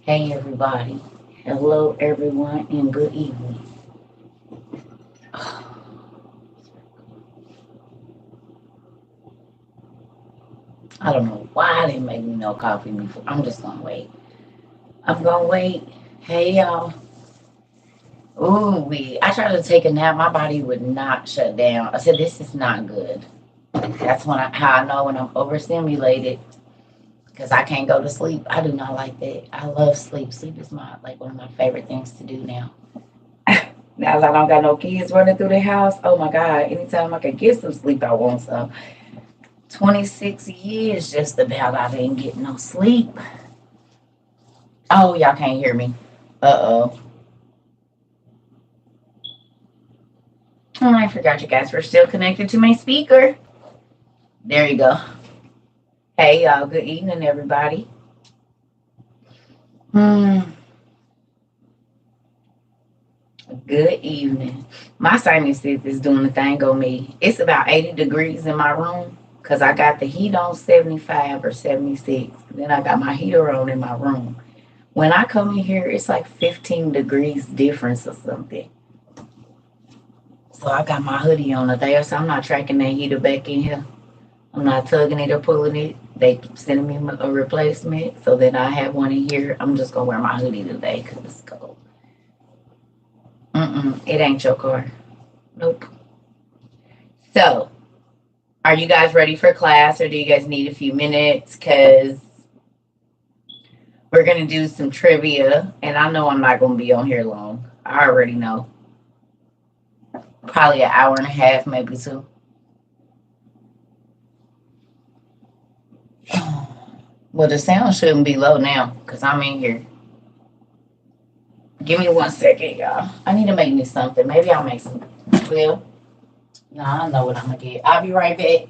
Hey everybody. Hello everyone and good evening. I don't know why they make me no coffee before. I'm just gonna wait. I'm gonna wait. Hey y'all. I tried to take a nap. My body would not shut down. I said this is not good. That's how I know when I'm overstimulated because I can't go to sleep. I do not like that. I love sleep. Sleep is one of my favorite things to do now. Now that I don't got no kids running through the house, oh my God, anytime I can get some sleep, I want some. 26 years just about I didn't get no sleep. Oh, y'all can't hear me. Uh-oh. Oh, I forgot you guys were still connected to my speaker. There you go. Hey, y'all. Good evening, everybody. Hmm. Good evening. My sinuses is doing the thing on me. It's about 80 degrees in my room because I got the heat on 75 or 76. Then I got my heater on in my room. When I come in here, it's like 15 degrees difference or something. So I got my hoodie on today, so I'm not tracking that heater back in here. I'm not tugging it or pulling it. They keep sending me a replacement, so then I have one in here. I'm just gonna wear my hoodie today because it's cold. It ain't your car. Nope. So, are you guys ready for class, or do you guys need a few minutes? Because we're gonna do some trivia, and I know I'm not gonna be on here long. I already know. Probably an hour and a half, maybe two. Well, the sound shouldn't be low now because I'm in here. Give me 1 second, y'all. I need to make me something. Maybe I'll make some. Well, no, I know what I'm gonna get. I'll be right back.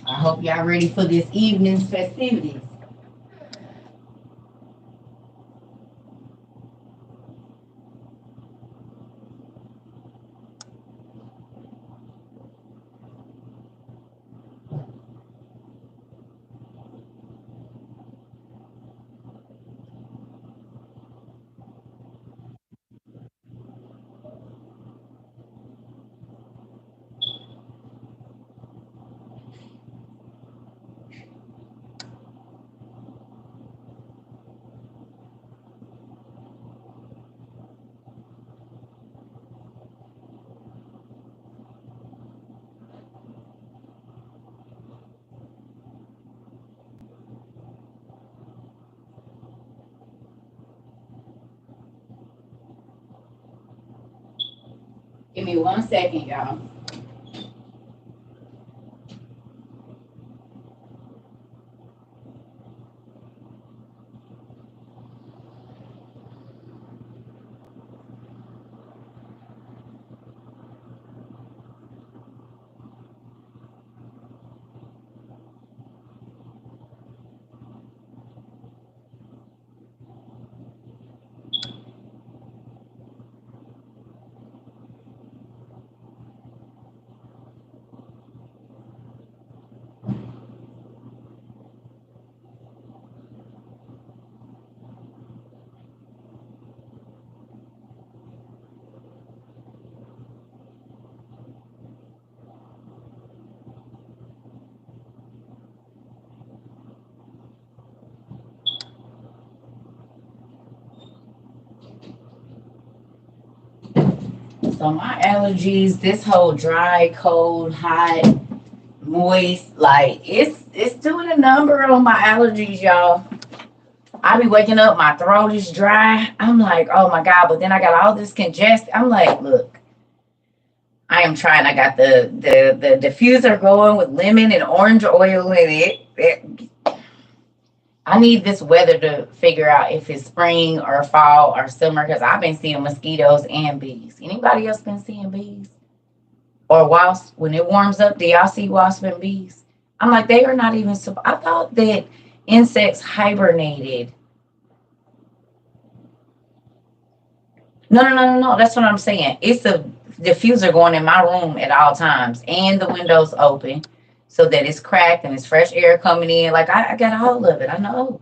I hope y'all ready for this evening's festivities. Give me 1 second, y'all. So my allergies, this whole dry, cold, hot, moist, like it's doing a number on my allergies, y'all. I be waking up, my throat is dry. I'm like, oh my God, but then I got all this congestion. I'm like, look, I am trying. I got the diffuser going with lemon and orange oil in it. I need this weather to figure out if it's spring or fall or summer because I've been seeing mosquitoes and bees. Anybody else been seeing bees? Or wasps? When it warms up, do y'all see wasps and bees? I'm like, they are not even. I thought that insects hibernated. No. That's what I'm saying. It's a diffuser going in my room at all times and the windows open so that it's cracked and it's fresh air coming in. Like, I got a hold of it. I know.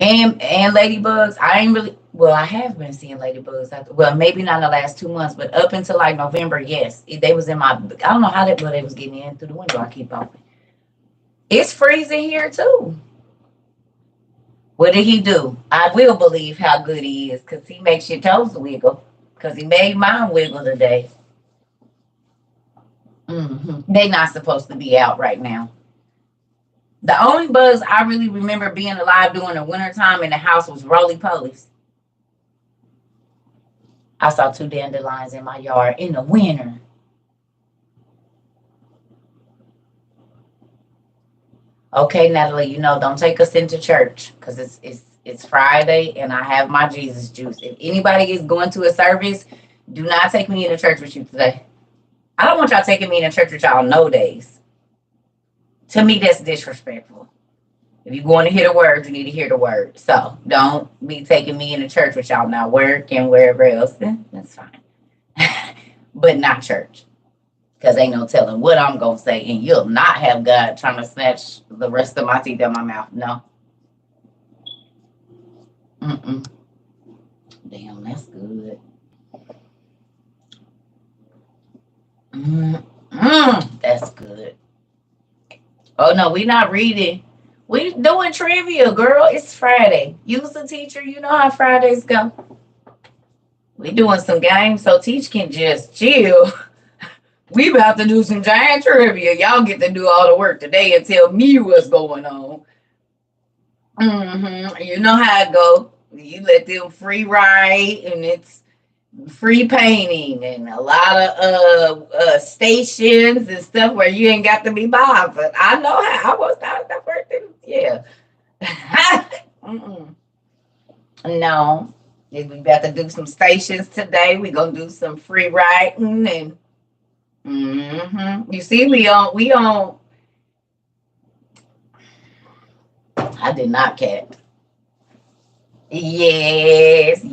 And ladybugs, I ain't really, well, I have been seeing ladybugs. Well, maybe not in the last 2 months, but up until like November, yes. They was in my, I don't know how they was getting in through the window. I keep open. It's freezing here too. What did he do? I will believe how good he is because he makes your toes wiggle. Because he made mine wiggle today. They not supposed to be out right now. The only bugs I really remember being alive during the wintertime in the house was roly-polies. I saw 2 dandelions in my yard in the winter. Okay, Natalie, don't take us into church because it's Friday and I have my Jesus juice. If anybody is going to a service, do not take me into church with you today. I don't want y'all taking me into church with y'all no days. To me, that's disrespectful. If you're going to hear the word, you need to hear the word. So don't be taking me into church with y'all now. Work and wherever else, then that's fine. But not church. Because ain't no telling what I'm going to say. And you'll not have God trying to snatch the rest of my teeth out my mouth. No. Damn, that's good. That's good. Oh, no, we not reading. We doing trivia, girl. It's Friday. Use the teacher. You know how Fridays go. We doing some games so Teach can just chill. We about to do some giant trivia. Y'all get to do all the work today and tell me what's going on. You know how it go. You let them free write, and it's free painting, and a lot of stations and stuff where you ain't got to be bothered. I know how I was not that person. Yeah. No. We got to do some stations today. We gonna do some free writing and you see, we on. I did not cat. Yes.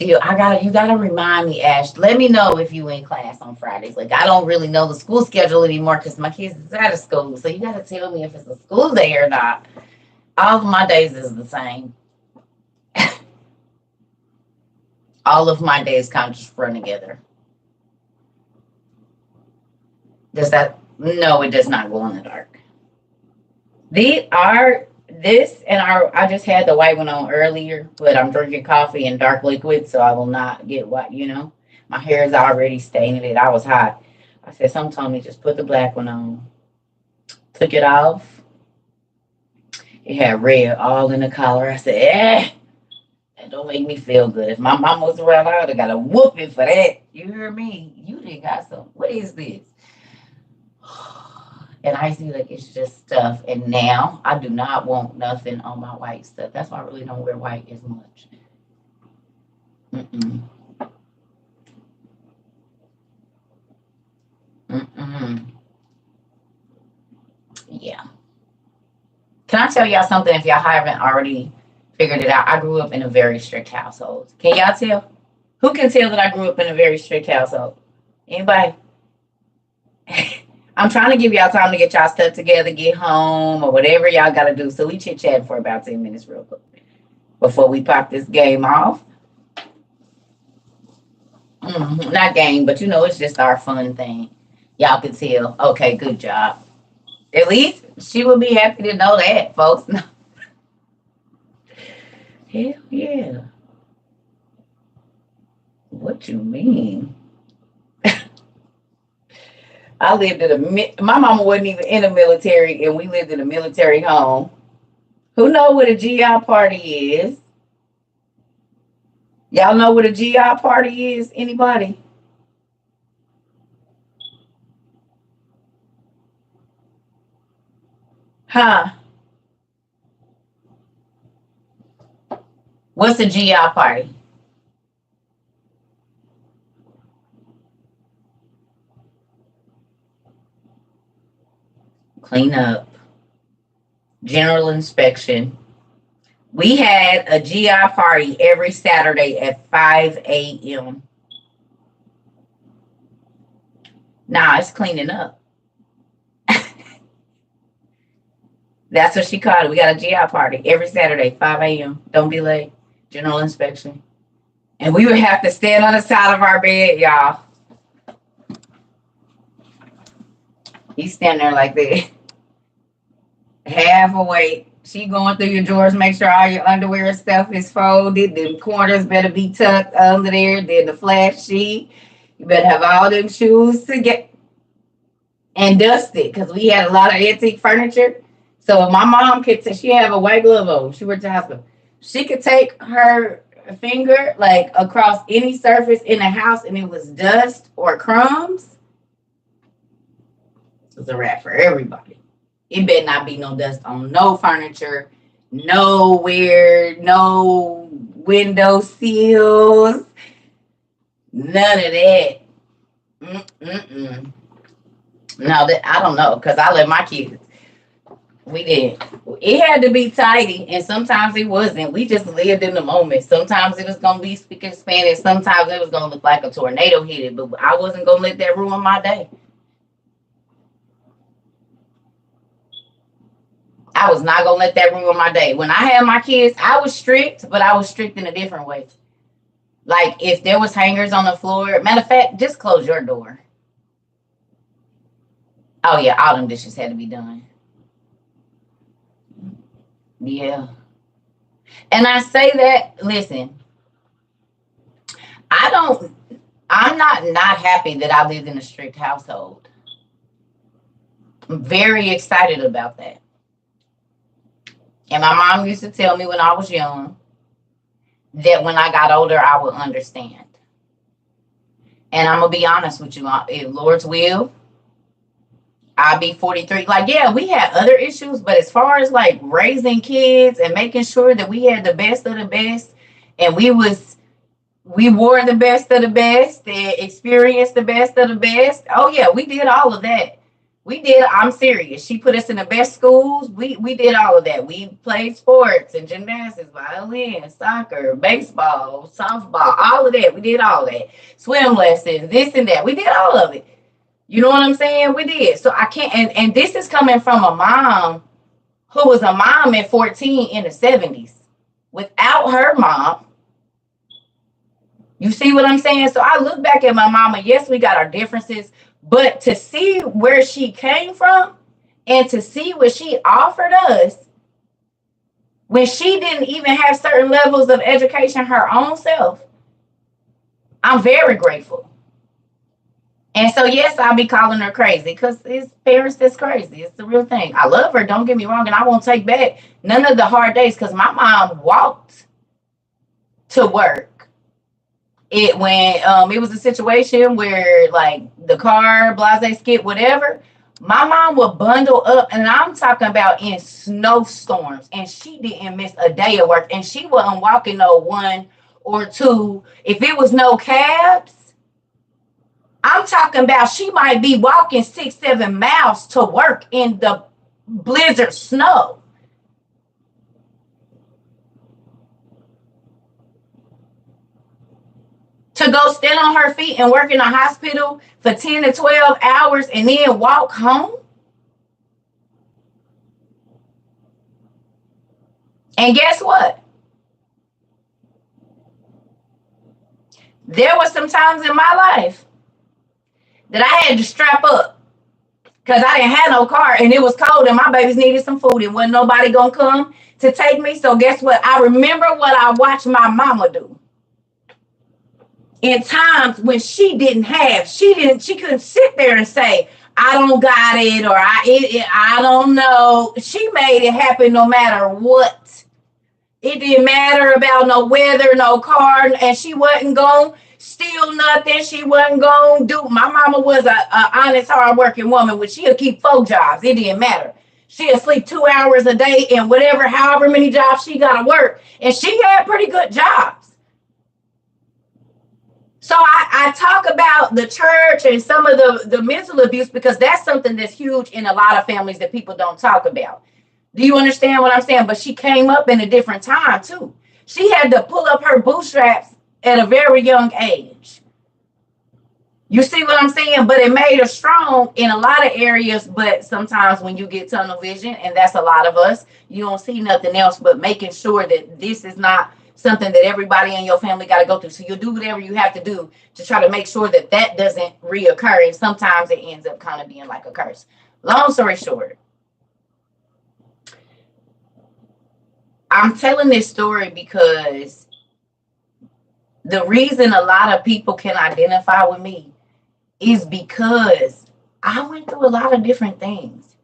You gotta remind me, Ash. Let me know if you in class on Fridays. Like, I don't really know the school schedule anymore because my kids is out of school. So you gotta tell me if it's a school day or not. All of my days is the same. All of my days kind of just run together. Does that? No, it does not glow in the dark. I just had the white one on earlier, but I'm drinking coffee and dark liquid, so I will not get white, My hair is already staining it. I was hot. I said, some told me just put the black one on. Took it off. It had red all in the collar. I said, that don't make me feel good. If my mom was around, I would have got a whooping for that. You hear me? You didn't got some. What is this? And I see like it's just stuff. And now I do not want nothing on my white stuff. That's why I really don't wear white as much. Yeah. Can I tell y'all something if y'all haven't already figured it out? I grew up in a very strict household. Can y'all tell? Who can tell that I grew up in a very strict household? Anybody? I'm trying to give y'all time to get y'all stuff together, get home, or whatever y'all got to do. So we chit-chat for about 10 minutes real quick before we pop this game off. Not game, but it's just our fun thing. Y'all can tell. Okay, good job. At least she would be happy to know that, folks. Hell yeah. What you mean? I lived my mama wasn't even in the military, and we lived in a military home. Who know what a GI party is? Y'all know what a GI party is? Anybody? Huh? What's a GI party? Clean up. General inspection. We had a GI party every Saturday at 5 a.m. Nah, it's cleaning up. That's what she called it. We got a GI party every Saturday, 5 a.m. Don't be late. General inspection. And we would have to stand on the side of our bed, y'all. He's standing there like that. Half awake. She going through your drawers, make sure all your underwear and stuff is folded. The corners better be tucked under there. Then the flat sheet. You better have all them shoes together and dusted, because we had a lot of antique furniture. So my mom could, she have a white glove on. She worked at the hospital. She could take her finger like across any surface in the house and it was dust or crumbs. It was a wrap for everybody. It better not be no dust on no furniture, nowhere, no window sills, none of that. No, that I don't know, because I let my kids. We did. It had to be tidy, and sometimes it wasn't. We just lived in the moment. Sometimes it was gonna be speaking Spanish. Sometimes it was gonna look like a tornado hit it, but I wasn't gonna let that ruin my day. I was not gonna let that ruin my day. When I had my kids, I was strict, but I was strict in a different way. Like if there was hangers on the floor, matter of fact, just close your door. Oh yeah, all them dishes had to be done. Yeah. And I say that, listen, I'm not happy that I lived in a strict household. I'm very excited about that. And my mom used to tell me when I was young that when I got older, I would understand. And I'm going to be honest with you, if Lord's will, I'll be 43. Like, yeah, we had other issues, but as far as like raising kids and making sure that we had the best of the best, and we wore the best of the best and experienced the best of the best. Oh yeah, we did all of that. We did. I'm serious. She put us in the best schools. We did all of that. We played sports and gymnastics, violin, soccer, baseball, softball, all of that. We did all that. Swim lessons, this and that. We did all of it. You know what I'm saying? We did. So I can't, and this is coming from a mom who was a mom at 14 in the 70s. Without her mom, you see what I'm saying? So I look back at my mama. Yes, we got our differences, but to see where she came from and to see what she offered us when she didn't even have certain levels of education her own self, I'm very grateful. And so, yes, I'll be calling her crazy because it's parents that's crazy. It's the real thing. I love her, don't get me wrong, and I won't take back none of the hard days because my mom walked to work. It was a situation where like the car, blase, skip, whatever, my mom would bundle up, and I'm talking about in snowstorms, and she didn't miss a day of work, and she wasn't walking no 1 or 2. If it was no cabs, I'm talking about she might be walking 6-7 miles to work in the blizzard snow. To go stand on her feet and work in a hospital for 10 to 12 hours and then walk home. And guess what? There were some times in my life that I had to strap up because I didn't have no car and it was cold and my babies needed some food and wasn't nobody gonna come to take me. So guess what? I remember what I watched my mama do. In times when she couldn't sit there and say, I don't got it, or I don't know. She made it happen no matter what. It didn't matter about no weather, no car, and she wasn't going to steal nothing. She wasn't going to do. My mama was a honest, hard-working woman, which she'll keep 4 jobs. It didn't matter. She'll sleep 2 hours a day and however many jobs she got to work. And she had pretty good jobs. So I talk about the church and some of the mental abuse because that's something that's huge in a lot of families that people don't talk about. Do you understand what I'm saying? But she came up in a different time too. She had to pull up her bootstraps at a very young age. You see what I'm saying? But it made us strong in a lot of areas. But sometimes when you get tunnel vision, and that's a lot of us, you don't see nothing else but making sure that this is not something that everybody in your family got to go through. So you do whatever you have to do to try to make sure that that doesn't reoccur. And sometimes it ends up kind of being like a curse. Long story short, I'm telling this story because the reason a lot of people can identify with me is because I went through a lot of different things.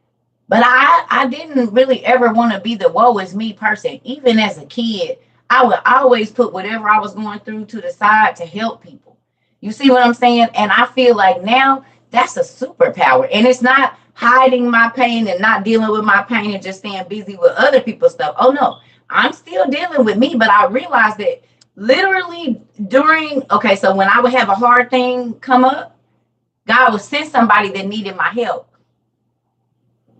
But I didn't really ever want to be the woe is me person. Even as a kid, I would always put whatever I was going through to the side to help people. You see what I'm saying? And I feel like now that's a superpower. And it's not hiding my pain and not dealing with my pain and just staying busy with other people's stuff. Oh no, I'm still dealing with me, but I realized that literally during, okay, so when I would have a hard thing come up, God would send somebody that needed my help.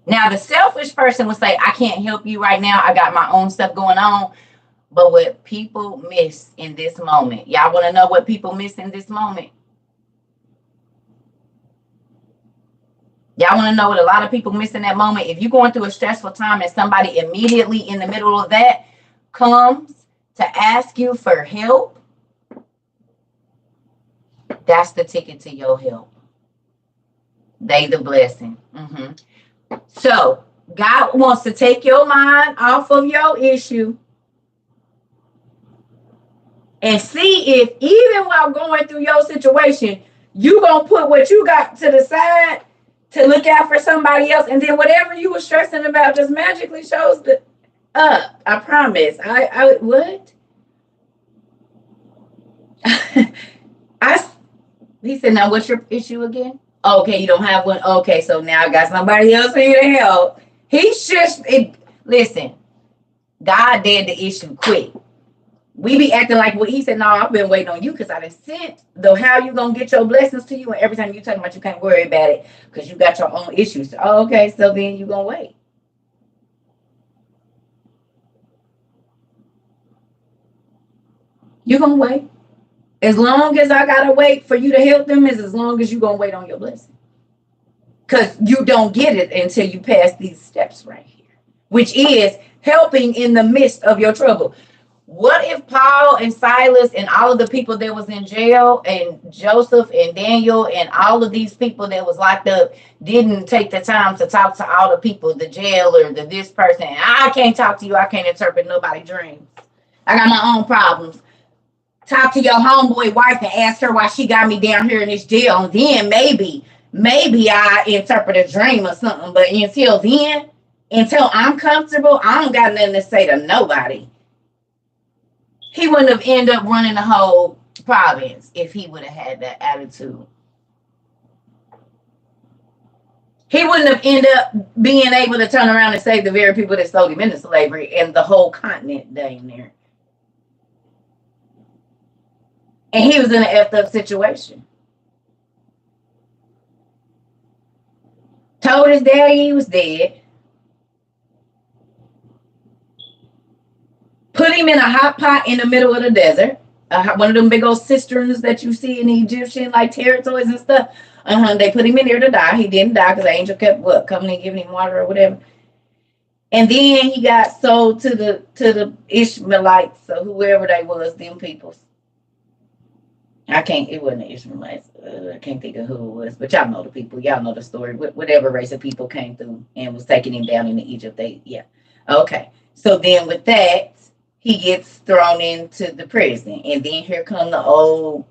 Now, the selfish person would say, I can't help you right now. I got my own stuff going on. But what people miss in this moment, y'all want to know what people miss in this moment? Y'all want to know what a lot of people miss in that moment? If you're going through a stressful time and somebody immediately in the middle of that comes to ask you for help, that's the ticket to your help. They the blessing. So God wants to take your mind off of your issue and see if even while going through your situation, you gonna put what you got to the side to look out for somebody else, and then whatever you were stressing about just magically shows up. I promise. I what? He said, now what's your issue again? Okay, you don't have one. Okay, so now I got somebody else for you to help. Listen, God did the issue quick. We be acting like what he said, no, I've been waiting on you because I done sent though how you gonna get your blessings to you, and every time you talking about you can't worry about it because you got your own issues. Oh, okay, so then you gonna wait. You gonna wait. As long as I gotta wait for you to help them is as long as you gonna wait on your blessing. Because you don't get it until you pass these steps right here, which is helping in the midst of your trouble. What if Paul and Silas and all of the people that was in jail and Joseph and Daniel and all of these people that was locked up didn't take the time to talk to all the people, the jailer, this person? I can't talk to you. I can't interpret nobody's dreams. I got my own problems. Talk to your homeboy wife and ask her why she got me down here in this jail. And then maybe I interpret a dream or something. But until then, until I'm comfortable, I don't got nothing to say to nobody. He wouldn't have ended up running the whole province if he would have had that attitude. He wouldn't have ended up being able to turn around and save the very people that sold him into slavery and the whole continent down there. And he was in an effed up situation. Told his daddy he was dead. Put him in a hot pot in the middle of the desert. One of them big old cisterns that you see in the Egyptian like territories and stuff. They put him in there to die. He didn't die because the angel kept coming and giving him water or whatever. And then he got sold to the Ishmaelites or whoever they was, them peoples. It wasn't the Ishmaelites. I can't think of who it was, but y'all know the people. Y'all know the story. Whatever race of people came through and was taking him down into Egypt. Okay. So then with that, he gets thrown into the prison. And then here come the old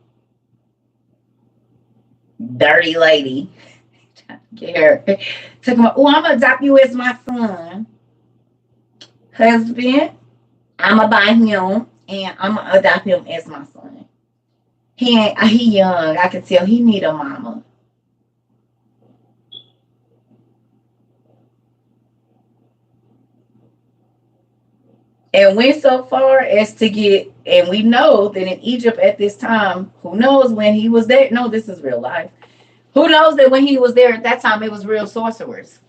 dirty lady. Get her. Talking about, I'm going to adopt you as my son. Husband, I'm going to buy him and I'm going to adopt him as my son. He young. I can tell he need a mama. And went so far as to get, and we know that in Egypt at this time, who knows when he was there? No, this is real life. Who knows that when he was there at that time, it was real sorcerers.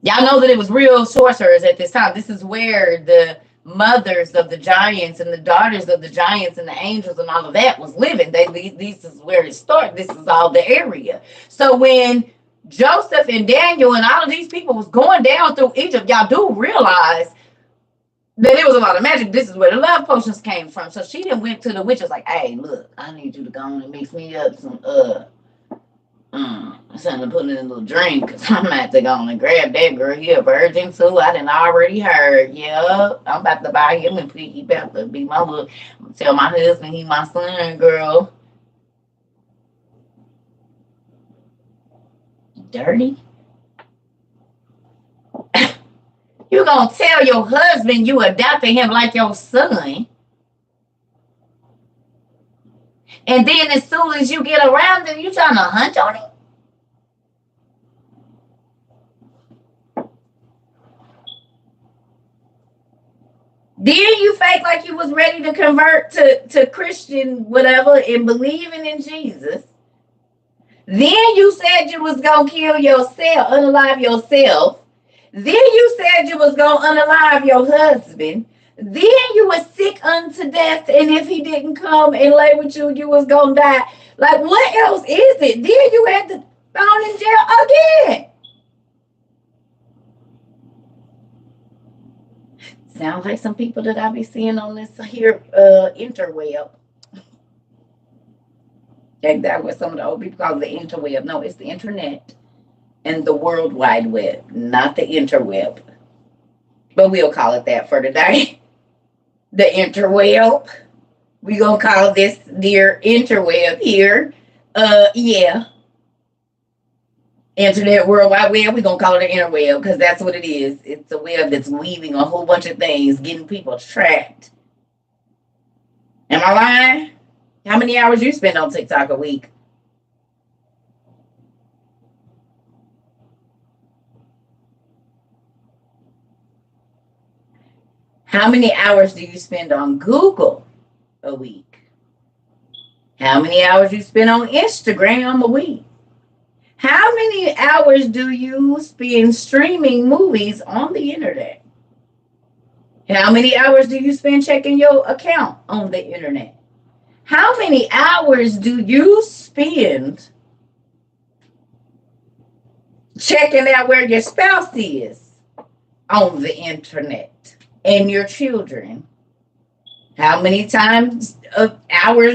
Y'all know that it was real sorcerers at this time. This is where the mothers of the giants and the daughters of the giants and the angels and all of that was living. This is where it started. This is all the area. So when Joseph and Daniel and all of these people was going down through Egypt, y'all do realize that it was a lot of magic. This is where the love potions came from. So she then went to the witch, was like, hey, look, I need you to go on and mix me up some something to put in a little drink, because I'm about to go on and grab that girl. He a virgin too. I done already heard. Yeah, I'm about to buy him and he about to be my little, tell my husband he my son, girl. Dirty. You gonna tell your husband you adopted him like your son, and then as soon as you get around him, you trying to hunt on him? Then you fake like you was ready to convert to Christian whatever and believing in Jesus. Then you said you was gonna kill yourself, unalive yourself. Then you said you was gonna unalive your husband. Then you were sick unto death, and if he didn't come and lay with you, you was gonna die. Like, what else is it? Then you had to thrown in jail again. Sounds like some people that I be seeing on this here interweb. That's what some of the old people call the interweb. No, it's the internet and the World Wide Web, not the interweb. But we'll call it that for today. The interweb. We gonna call this dear interweb here. Yeah. Internet, World Wide Web, we're gonna call it an interweb because that's what it is. It's a web that's weaving a whole bunch of things, getting people tracked. Am I lying? How many hours you spend on TikTok a week? How many hours do you spend on Google a week? How many hours you spend on Instagram a week? How many hours do you spend streaming movies on the internet? How many hours do you spend checking your account on the internet? How many hours do you spend checking out where your spouse is on the internet and your children? How many hours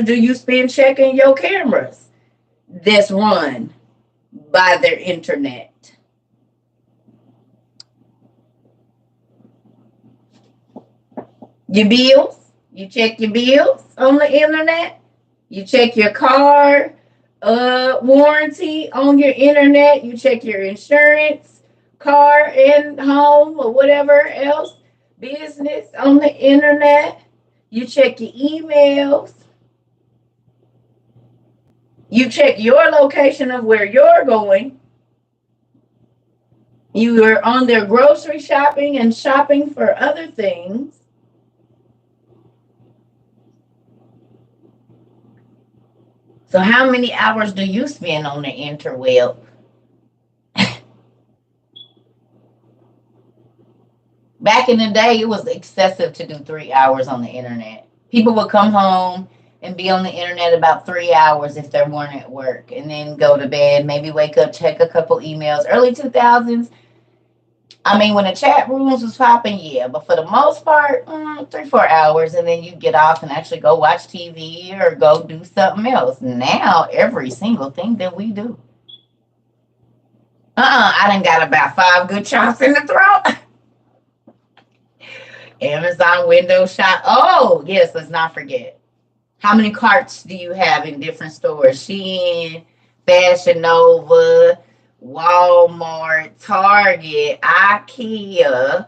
do you spend checking your cameras that's run by their internet? Your bills? You check your bills on the internet? You check your car warranty on your internet? You check your insurance, car and home or whatever else, business on the internet? You check your emails? You check your location of where you're going. You are on their grocery shopping and shopping for other things. So how many hours do you spend on the interweb? Back in the day, it was excessive to do 3 hours on the internet. People would come home and be on the internet about 3 hours if they weren't at work, and then go to bed, maybe wake up, check a couple emails. Early 2000s, I mean, when the chat rooms was popping, yeah, but for the most part, 3-4 hours, and then you get off and actually go watch TV or go do something else. Now, every single thing that we do. I done got about 5 good chops in the throat. Amazon window shop. Oh, yes, let's not forget. How many carts do you have in different stores? Shein, Fashion Nova, Walmart, Target, IKEA,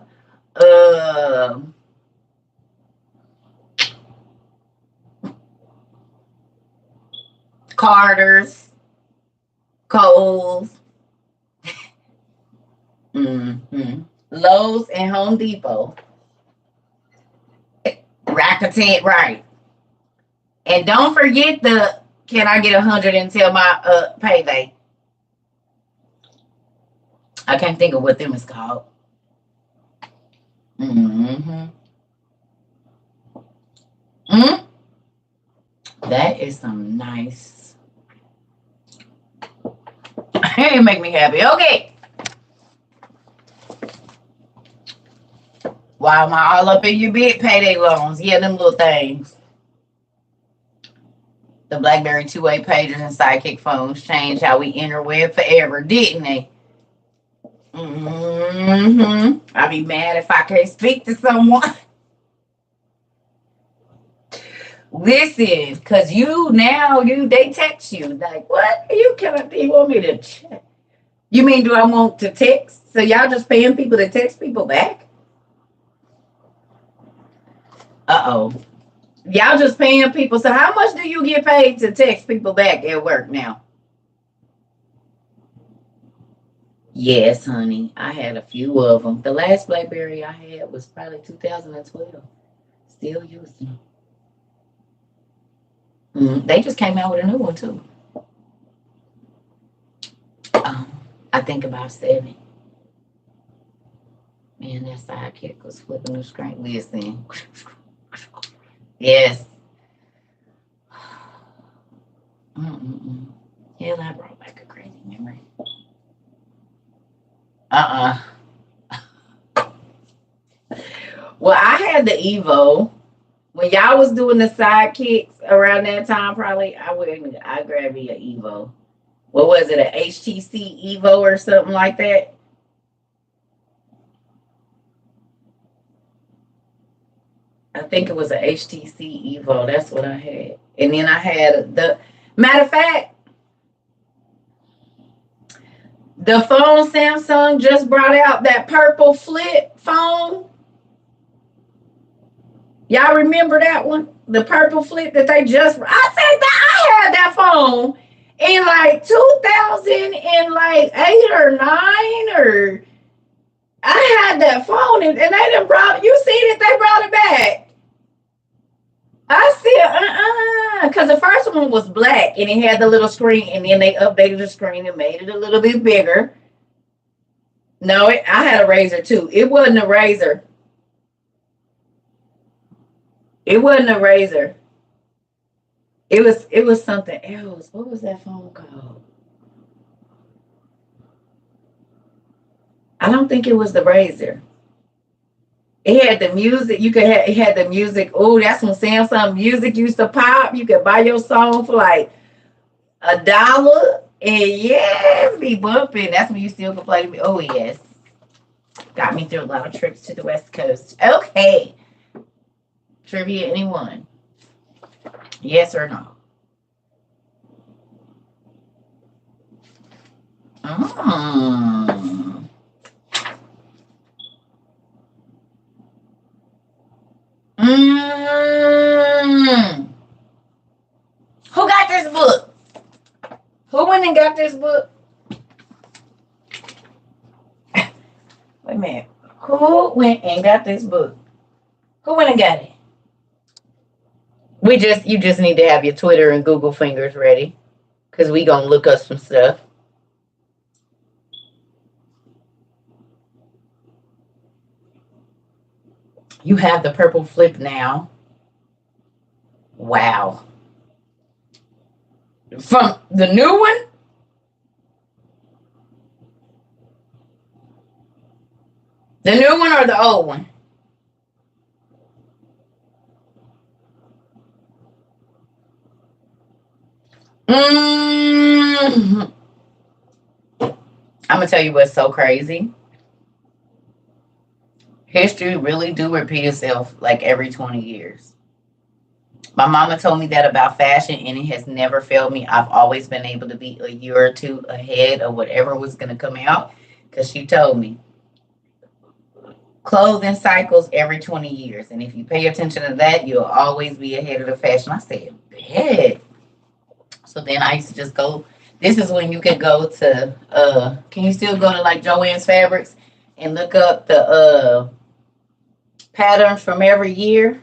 Carter's, Kohl's, Lowe's, and Home Depot. Rakuten, right. And don't forget the, can I get 100 until my payday? I can't think of what them is called. that is some nice. It make me happy. Okay. Why am I all up in your bed? Payday loans. Yeah, them little things. The BlackBerry two-way pagers and Sidekick phones changed how we interweb forever, didn't they? I'd be mad if I can't speak to someone. Listen, because they text you. Like, what? Do you want me to check? You mean, do I want to text? So y'all just paying people to text people back? Uh-oh. Y'all just paying people. So how much do you get paid to text people back at work now? Yes, honey. I had a few of them. The last BlackBerry I had was probably 2012. Still using them. They just came out with a new one, too. I think about 7. Man, that Sidekick was flipping the screen. Listen. Yes. Hell, I brought back a crazy memory. Well, I had the Evo. When y'all was doing the Sidekicks around that time, probably I grabbed me an Evo. What was it, an HTC Evo or something like that? I think it was an HTC Evo. That's what I had. And then I had matter of fact, the phone Samsung just brought out that purple flip phone. Y'all remember that one? The purple flip that they just... I had that phone in like 2008 or 9 or... I had that phone and they done brought... You seen it? They brought it back. I said, because the first one was black and it had the little screen, and then they updated the screen and made it a little bit bigger. No, I had a Razor too. It wasn't a Razor. It wasn't a Razor. It was something else. What was that phone called? I don't think it was the Razor. It had the music. It had the music. Oh, that's when Samsung Music used to pop. You could buy your song for like $1. And yes, be bumping. That's when you still could play me. Oh, yes. Got me through a lot of trips to the West Coast. Okay. Trivia, anyone? Yes or no? Who got this book? Who went and got this book? Wait a minute. Who went and got this book? Who went and got it? You just need to have your Twitter and Google fingers ready, because we gonna look up some stuff. You have the purple flip now. Wow. From the new one? The new one or the old one? I'm going to tell you what's so crazy. History really do repeat itself like every 20 years. My mama told me that about fashion, and it has never failed me. I've always been able to be a year or two ahead of whatever was going to come out, because she told me clothing cycles every 20 years. And if you pay attention to that, you'll always be ahead of the fashion. I said, bet. So then I used to just go. This is when you could go to, can you still go to like Joann's Fabrics and look up the patterns from every year?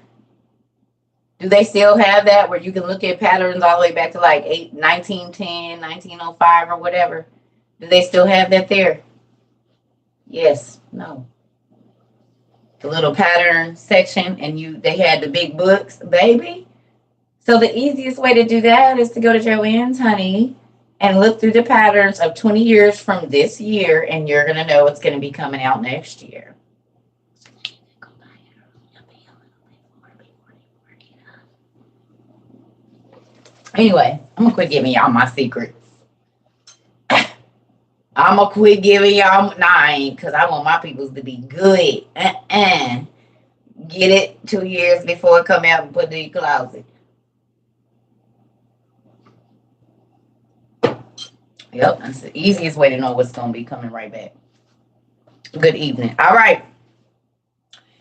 Do they still have that where you can look at patterns all the way back to like 1910, 1905 or whatever? Do they still have that there? Yes, no. The little pattern section, and they had the big books, baby. So the easiest way to do that is to go to Joanne's, honey, and look through the patterns of 20 years from this year, and you're going to know what's going to be coming out next year. Anyway, I'm going to quit giving y'all my secrets. I'm going to quit giving y'all mine because I want my peoples to be good. Get it 2 years before it come out and put it in your closet. Yep, that's the easiest way to know what's going to be coming right back. Good evening. All right.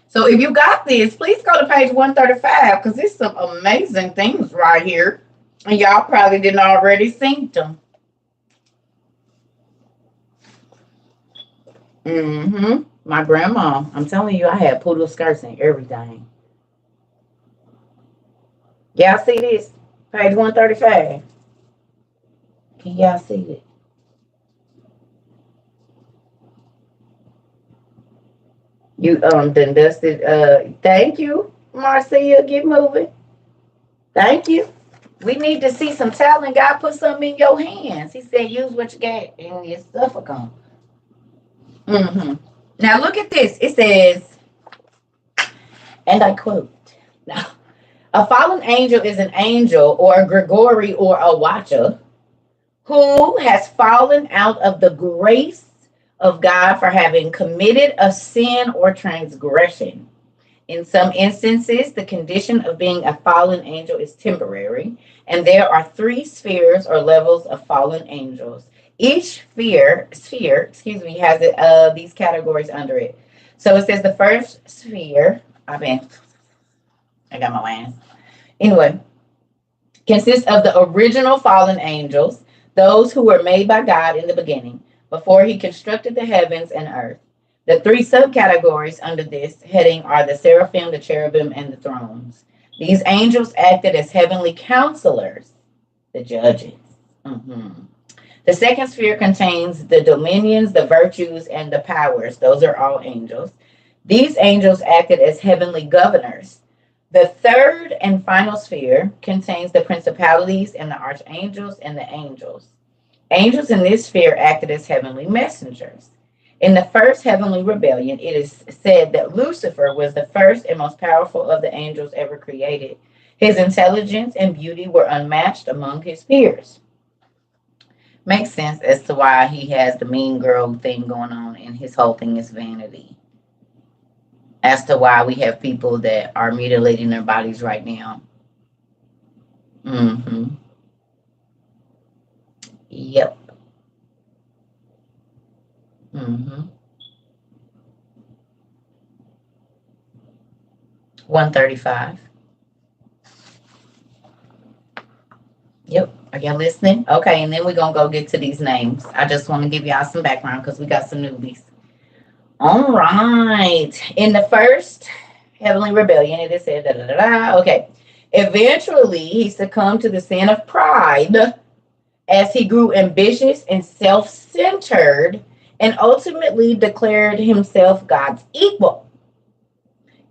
So if you got this, please go to page 135 because there's some amazing things right here. And y'all probably didn't already see them. My grandma, I'm telling you, I had poodle skirts and everything. Y'all see this? Page 135. Can y'all see it? You done dusted. Thank you, Marcia. Get moving. Thank you. We need to see some talent. God put something in your hands. He said, use what you got and your stuff will come. Now look at this. It says, and I quote, now, a fallen angel is an angel or a Gregory or a watcher who has fallen out of the grace of God for having committed a sin or transgression. In some instances, the condition of being a fallen angel is temporary, and there are 3 spheres or levels of fallen angels. Each sphere, has these categories under it. So it says the first sphere, I got my lines. Anyway, consists of the original fallen angels, those who were made by God in the beginning, before he constructed the heavens and earth. The 3 subcategories under this heading are the seraphim, the cherubim, and the thrones. These angels acted as heavenly counselors, the judges. The second sphere contains the dominions, the virtues, and the powers. Those are all angels. These angels acted as heavenly governors. The third and final sphere contains the principalities and the archangels and the angels. Angels in this sphere acted as heavenly messengers. In the first heavenly rebellion, it is said that Lucifer was the first and most powerful of the angels ever created. His intelligence and beauty were unmatched among his peers. Makes sense as to why he has the mean girl thing going on, and his whole thing is vanity. As to why we have people that are mutilating their bodies right now. Yep. 135. Yep. Are y'all listening? Okay, and then we're going to go get to these names. I just want to give y'all some background because we got some newbies. All right. In the first heavenly rebellion, it is said, Okay. Eventually, he succumbed to the sin of pride as he grew ambitious and self-centered and ultimately declared himself God's equal.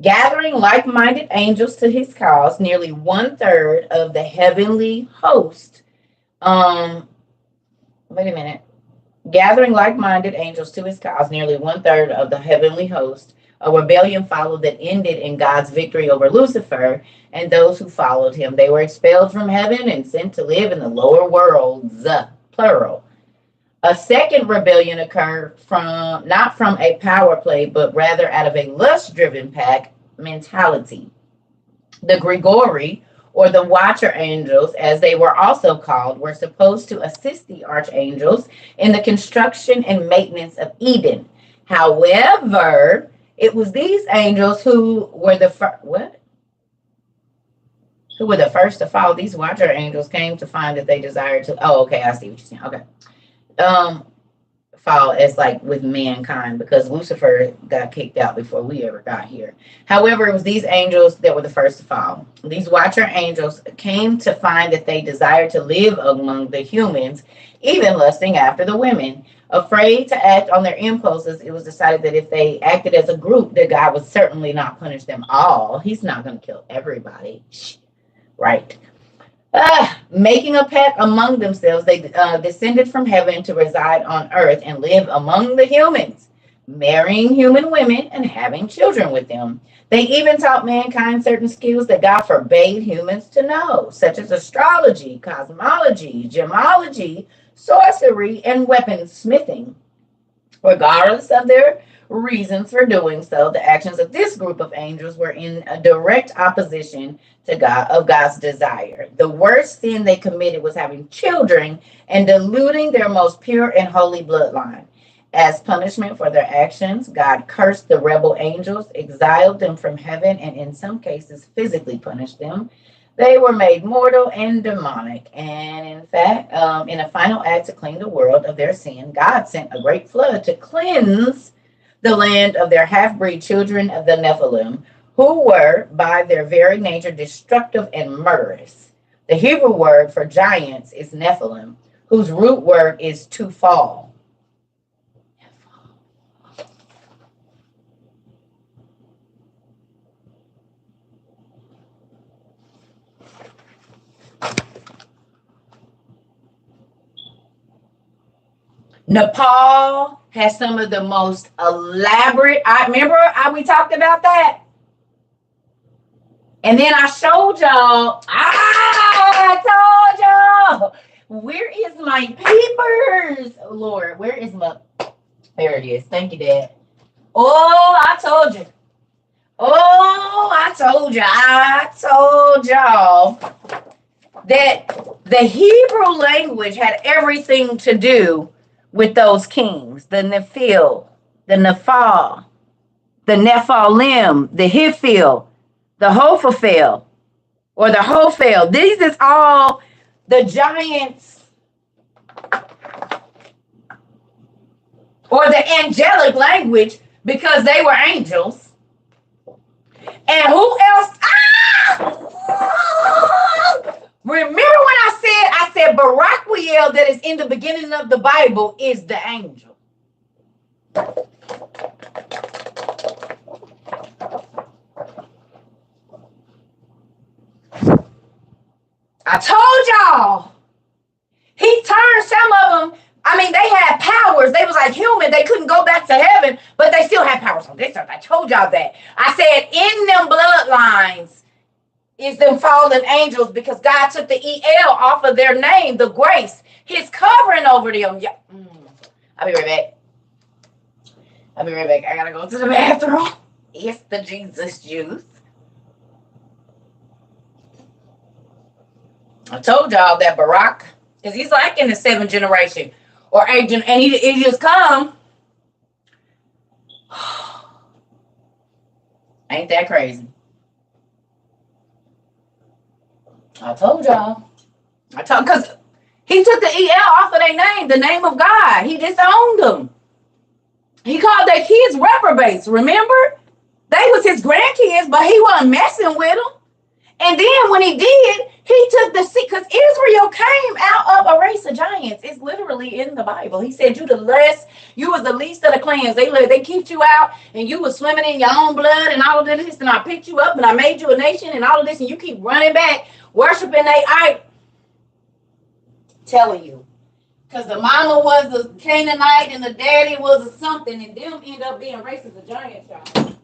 Gathering like-minded angels to his cause, nearly 1/3 of the heavenly host. Gathering like-minded angels to his cause, nearly 1/3 of the heavenly host. A rebellion followed that ended in God's victory over Lucifer and those who followed him. They were expelled from heaven and sent to live in the lower worlds, plural. A second rebellion occurred not from a power play, but rather out of a lust-driven pack mentality. The Gregory, or the Watcher angels, as they were also called, were supposed to assist the archangels in the construction and maintenance of Eden. However, it was these angels who were the first. Who were the first to fall? These Watcher angels came to find that they desired to. Oh, okay, I see what you're saying. Okay. Fall as like with mankind, because Lucifer got kicked out before we ever got here. However, it was these angels that were the first to fall. These Watcher angels came to find that they desired to live among the humans, even lusting after the women. Afraid to act on their impulses, it was decided that if they acted as a group, that God would certainly not punish them all. He's not going to kill everybody. Right. Making a pact among themselves, they descended from heaven to reside on earth and live among the humans, marrying human women and having children with them. They even taught mankind certain skills that God forbade humans to know, such as astrology, cosmology, gemology, sorcery, and weaponsmithing. Regardless of their reasons for doing so, the actions of this group of angels were in a direct opposition to God's desire. The worst sin they committed was having children and diluting their most pure and holy bloodline. As punishment for their actions, God cursed the rebel angels, exiled them from heaven, and in some cases physically punished them. They were made mortal and demonic. And in fact, in a final act to clean the world of their sin, God sent a great flood to cleanse the land of their half breed children of the Nephilim, who were by their very nature destructive and murderous. The Hebrew word for giants is Nephilim, whose root word is to fall. Nepal has some of the most elaborate. We talked about that, and then I showed y'all. I told y'all. Where is my papers, Lord? Where is my? There it is. Thank you, Dad. Oh, I told you. Oh, I told you. I told y'all that the Hebrew language had everything to do with those kings, the Nephil, the Nephal, the Nephalim, the Hiphil, the Hophafel, or the Hophel. These is all the giants or the angelic language because they were angels. And who else? Remember when I said Baraquiel that is in the beginning of the Bible is the angel. I told y'all. He turned some of them. I mean, they had powers. They was like human. They couldn't go back to heaven, but they still had powers on this earth. I told y'all that. I said in them bloodlines is them fallen angels because God took the EL off of their name, the grace, his covering over them. Yeah. I'll be right back. I gotta go to the bathroom. It's the Jesus juice. I told y'all that Barack, because he's like in the 7th generation or 8th, and he just come. Ain't that crazy? I told y'all. Because he took the EL off of their name, the name of God. He disowned them. He called their kids reprobates, remember? They was his grandkids, but he wasn't messing with them. And then when he did, he took the seat, because Israel came out of a race of giants. It's literally in the Bible. He said, you was the least of the clans. They kicked you out, and you was swimming in your own blood and all of this, and I picked you up, and I made you a nation and all of this, and you keep running back, worshiping I telling you. Because the mama was a Canaanite and the daddy was a something, and them end up being races of giants, y'all.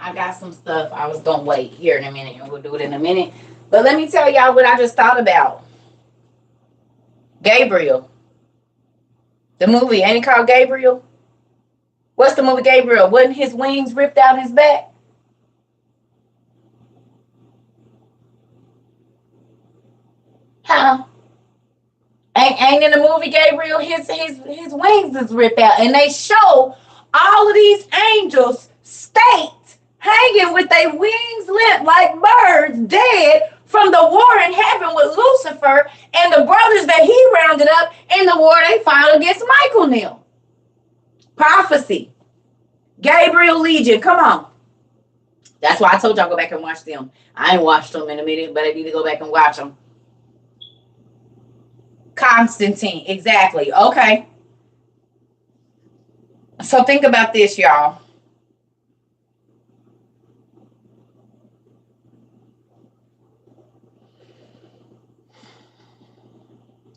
I got some stuff. I was gonna wait here in a minute, and we'll do it in a minute. But let me tell y'all what I just thought about. Gabriel. The movie, ain't it called Gabriel? What's the movie Gabriel? Wasn't his wings ripped out his back? Huh? Ain't in the movie Gabriel, his wings is ripped out. And they show all of these angels state hanging with their wings limp like birds, dead from the war in heaven with Lucifer and the brothers that he rounded up in the war they fought against Michael Neal. Prophecy. Gabriel Legion. Come on. That's why I told y'all go back and watch them. I ain't watched them in a minute, but I need to go back and watch them. Constantine. Exactly. Okay. So think about this, y'all.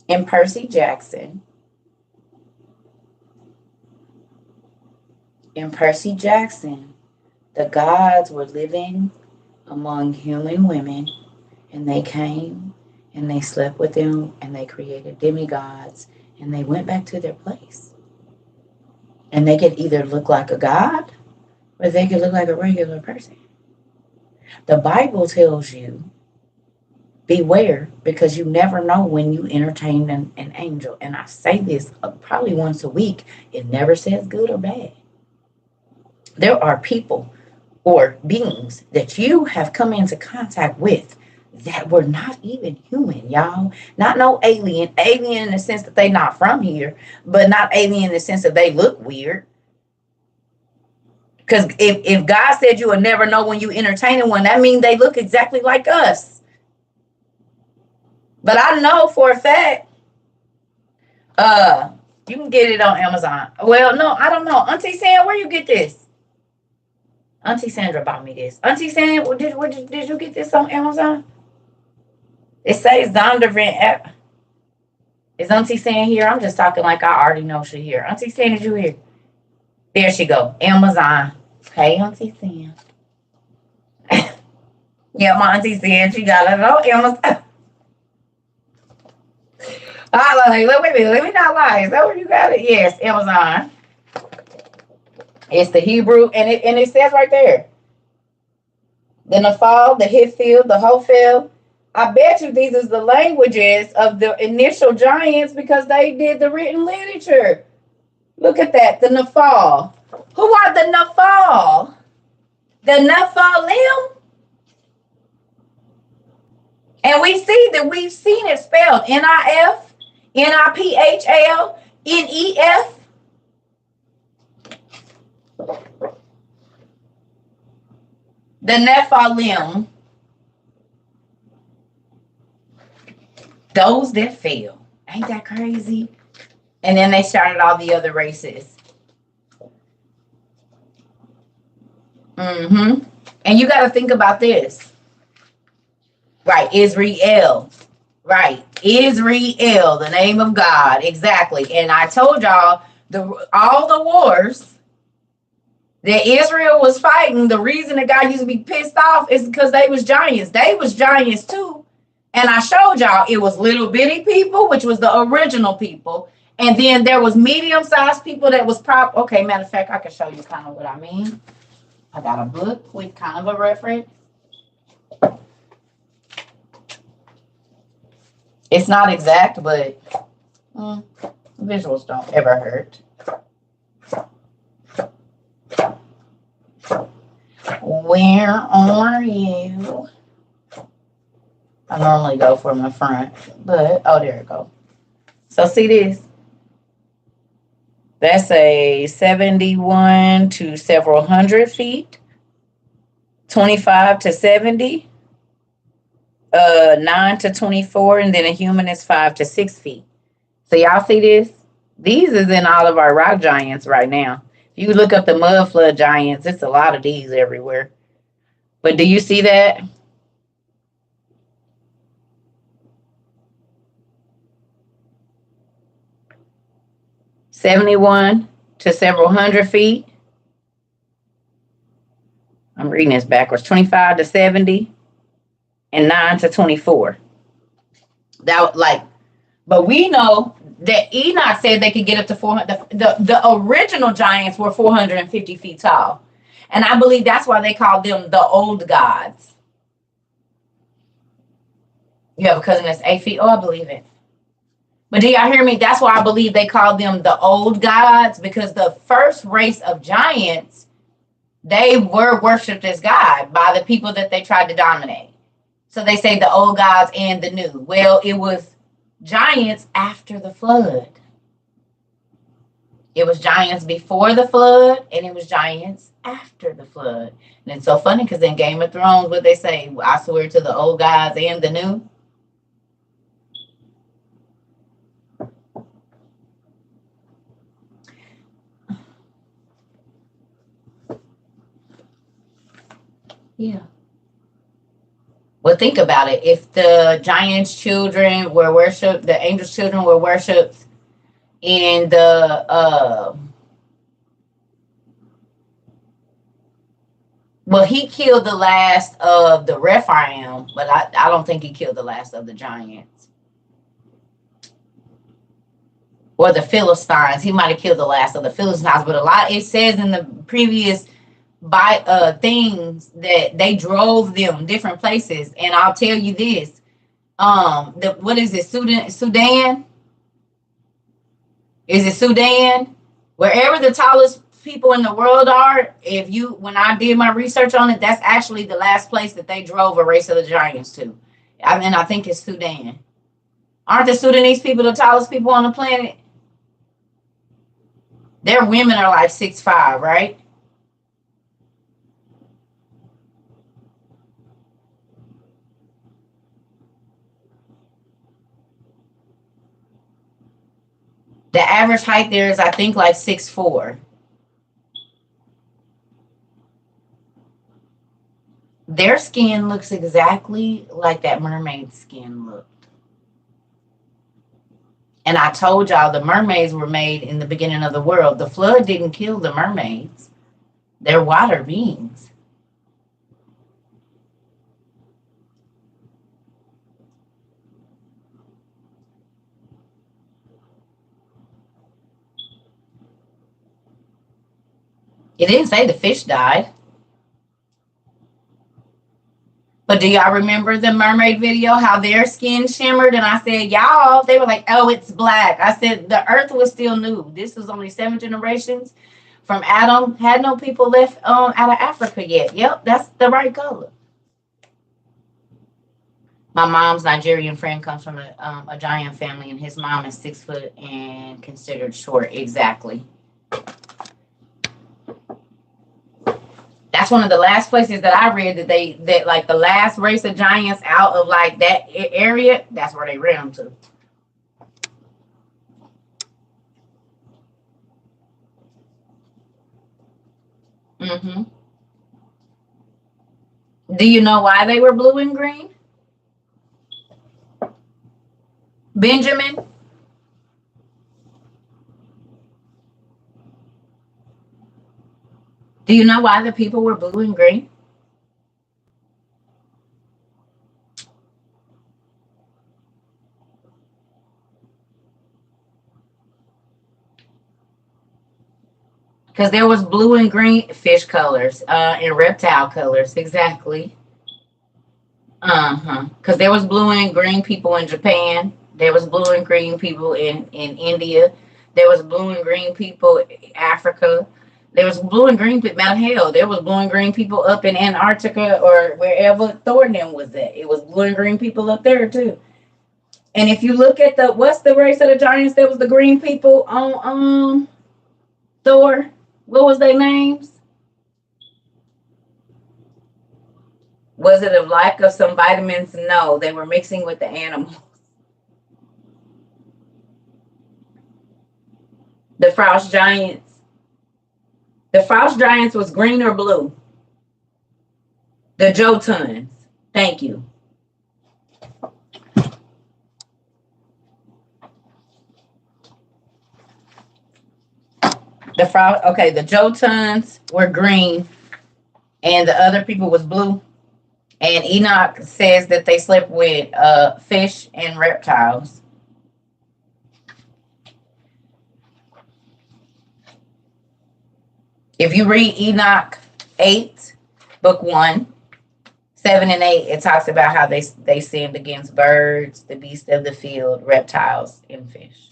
In Percy Jackson, the gods were living among human women, and they came and they slept with them and they created demigods, and they went back to their place. And they could either look like a god or they could look like a regular person. The Bible tells you, beware, because you never know when you entertain an angel. And I say this probably once a week. It never says good or bad. There are people or beings that you have come into contact with that were not even human, y'all. Not no alien. Alien in the sense that they not from here, but not alien in the sense that they look weird. Because if God said you will never know when you entertaining one, that means they look exactly like us. But I know for a fact, you can get it on Amazon. Well, no, I don't know. Auntie Sam, where you get this? Auntie Sandra bought me this. Auntie Sam, did you get this on Amazon? It says Zondervan app. Is Auntie Sam here? I'm just talking like I already know she's here. Auntie Sam, did you hear? There she go. Amazon. Hey, Auntie Sam. Yeah, my Auntie Sam, she got it on Amazon. Wait a minute. Let me not lie. Is that where you got it? Yes, Amazon. It's the Hebrew, and it says right there. The Nephal, the Hiphil, the Hophil. I bet you these is the languages of the initial giants because they did the written literature. Look at that, the Nephal. Who are the Nephal? The Nephilim? And we see that we've seen it spelled N-I-F, N-I-P-H-L, N-E-F. The Nephilim, those that fell. Ain't that crazy? And then they started all the other races. And you got to think about this. Right, Israel. Right, Israel, the name of God. Exactly. And I told y'all, all the wars that Israel was fighting, the reason that God used to be pissed off is because they was giants. They was giants too. And I showed y'all it was little bitty people, which was the original people. And then there was medium-sized people that was okay, matter of fact, I can show you kind of what I mean. I got a book with kind of a reference. It's not exact, but visuals don't ever hurt. Where are you? I normally go for my front, but there it go. So see this? That's a 71 to several hundred feet, 25 to 70, 9 to 24, and then a human is 5 to 6 feet. So y'all see this? These is in all of our rock giants right now. If you look up the mud flood giants, it's a lot of these everywhere. But do you see that? (71 to several hundred feet), I'm reading this backwards. 25 to 70 and 9 to 24. That like, but we know that Enoch said they could get up to 400. The original giants were 450 feet tall. And I believe that's why they called them the old gods. You have a cousin that's 8 feet. Oh, I believe it. But do y'all hear me? That's why I believe they called them the old gods, because the first race of giants, they were worshipped as God by the people that they tried to dominate. So they say the old gods and the new. Well, it was giants after the flood. It was giants before the flood, and it was giants after the flood. And it's so funny because in Game of Thrones, what they say, I swear to the old gods and the new. Yeah. Well, think about it. If the giants' children were worshipped, the angels' children were worshipped in the well, he killed the last of the Rephaim, but I don't think he killed the last of the giants. Or the Philistines. He might have killed the last of the Philistines, but a lot, it says in the previous things that they drove them different places. And I'll tell you this, what is it, Sudan? Is it Sudan? Wherever the tallest people in the world are, when I did my research on it, that's actually the last place that they drove a race of the giants to. And I think it's Sudan. Aren't the Sudanese people the tallest people on the planet? Their women are like 6'5", right? The average height there is, I think, like 6'4". Their skin looks exactly like that mermaid's skin looked. And I told y'all the mermaids were made in the beginning of the world. The flood didn't kill the mermaids. They're water beings. It didn't say the fish died. But do y'all remember the mermaid video, how their skin shimmered? And I said, y'all, they were like, oh, it's black. I said, the earth was still new. This was only 7 generations from Adam. Had no people left out of Africa yet. Yep, that's the right color. My mom's Nigerian friend comes from a giant family, and his mom is 6 foot and considered short. Exactly. That's one of the last places that I read that like the last race of giants out of like that area, that's where they ran them to. Mm-hmm. Do you know why they were blue and green? Benjamin? Do you know why the people were blue and green? Because there was blue and green fish colors and reptile colors. Exactly. Because there was blue and green people in Japan. There was blue and green people in India. There was blue and green people in Africa. There was blue and green people. Mount Hell. There was blue and green people up in Antarctica or wherever Thornton was at. It was blue and green people up there too. And if you look at what's the race of the giants that was the green people on Thor? What was their names? Was it a lack of some vitamins? No, they were mixing with the animals. The Frost Giants. The Frost Giants was green or blue? The Jotuns. Thank you. The Jotuns were green and the other people was blue. And Enoch says that they slept with fish and reptiles. If you read Enoch 8, book 1, 7 and 8, it talks about how they sinned against birds, the beasts of the field, reptiles, and fish.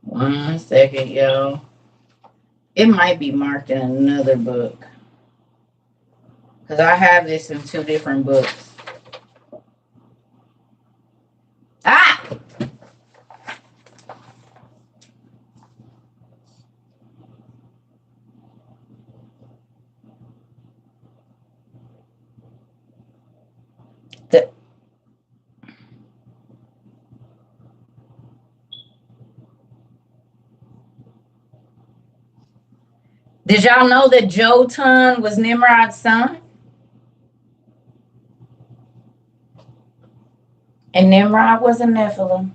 One second, yo. It might be marked in another book. Because I have this in 2 different books. Ah! Did y'all know that Jotun was Nimrod's son? And Nimrod was a Nephilim.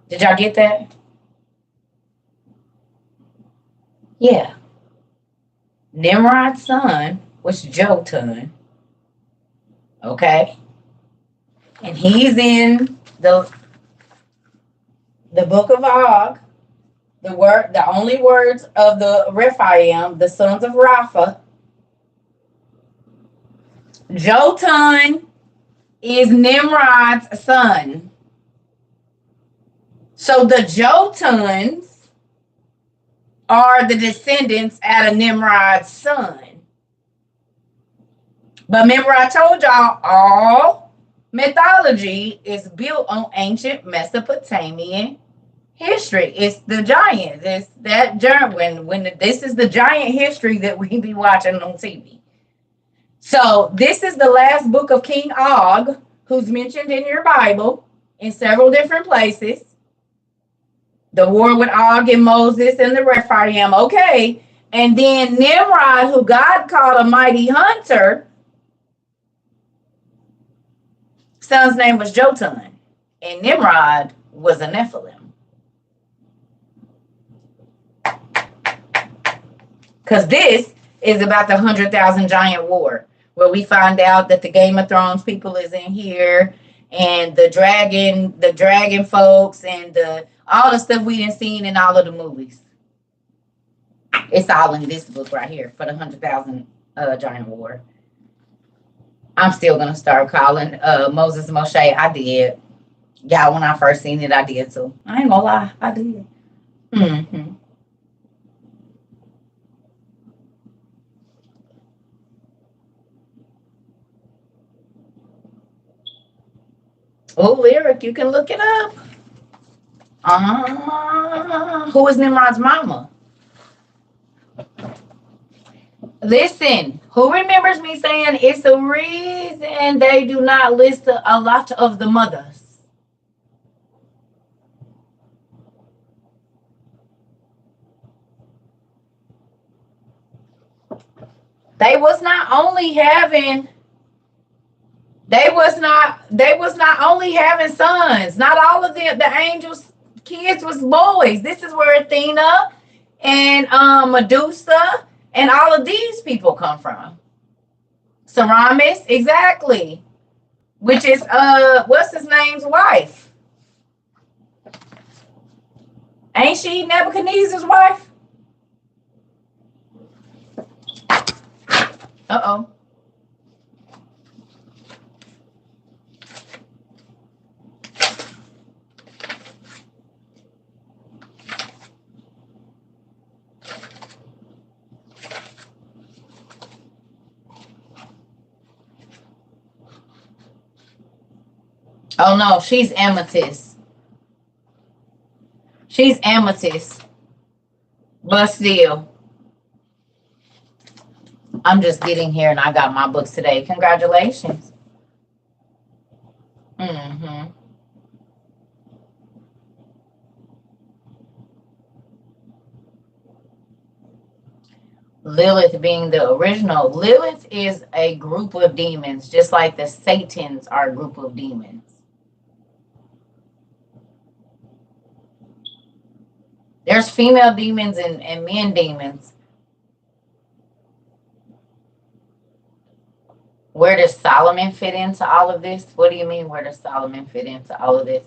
Did y'all get that? Yeah. Nimrod's son was Jotun. Okay? And he's in the book of Og, the only words of the Rephaim, the sons of Rapha. Jotun is Nimrod's son. So the Jotuns are the descendants out of Nimrod's son. But remember, I told y'all all mythology is built on ancient Mesopotamian history. It's the giants. It's that this is the giant history that we be watching on TV. So this is the last book of King Og, who's mentioned in your Bible in several different places. The war with Og and Moses and the Rephaim. Okay. And then Nimrod, who God called a mighty hunter, son's name was Jotun. And Nimrod was a Nephilim. Because this is about the 100,000 giant war, where we find out that the Game of Thrones people is in here, and the dragon folks, and all the stuff we done seen in all of the movies. It's all in this book right here for the 100,000 giant war. I'm still gonna start calling Moses Moshe. I did. Yeah, when I first seen it, I did too. I ain't gonna lie, I did. Mm-hmm. Oh, lyric, you can look it up. Who is Nimrod's mama? Listen, who remembers me saying it's the reason they do not list a lot of the mothers? They was not only having sons. Not all of the angels' kids was boys. This is where Athena and Medusa and all of these people come from. Semiramis, exactly. Which is what's his name's wife? Ain't she Nebuchadnezzar's wife? Uh-oh. Oh no, she's amethyst. She's amethyst. But still, I'm just getting here and I got my books today. Congratulations. Mm-hmm. Lilith being the original. Lilith is a group of demons, just like the Satans are a group of demons. There's female demons and men demons. Where does Solomon fit into all of this? What do you mean, where does Solomon fit into all of this?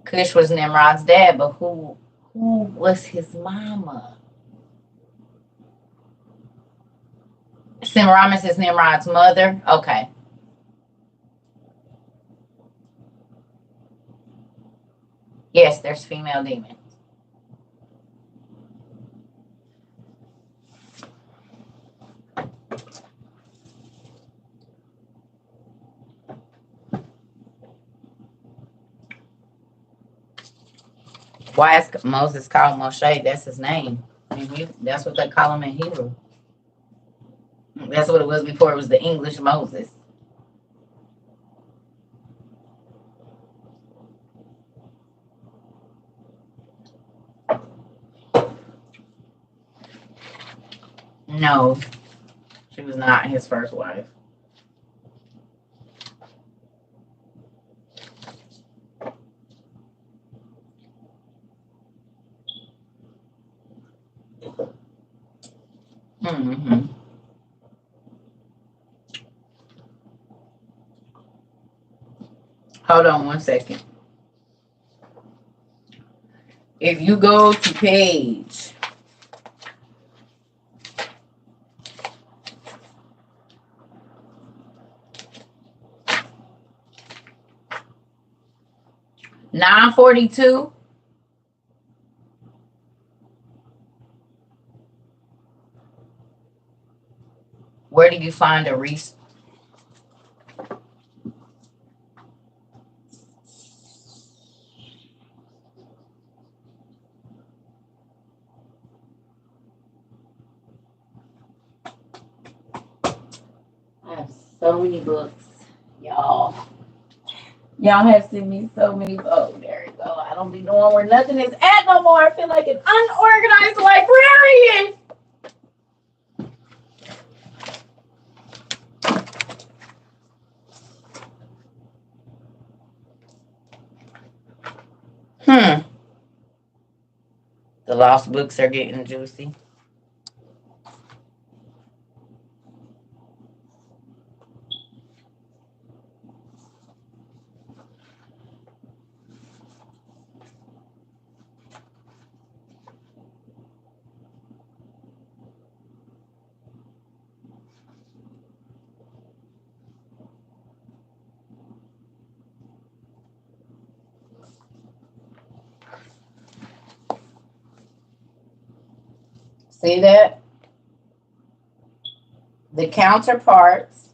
Cush was Nimrod's dad, but who was his mama? Semiramis is Nimrod's mother? Okay. Yes, there's female demons. Why is Moses called Moshe? That's his name. That's what they call him in Hebrew. That's what it was before it was the English Moses. No, she was not his first wife. Mm-hmm. Hold on one second. If you go to page 942, where do you find a resource? I have so many books, y'all. Y'all have sent me so many books. Oh, there you go. I don't be knowing where nothing is at no more. I feel like an unorganized librarian. The lost books are getting juicy. See that? The counterparts,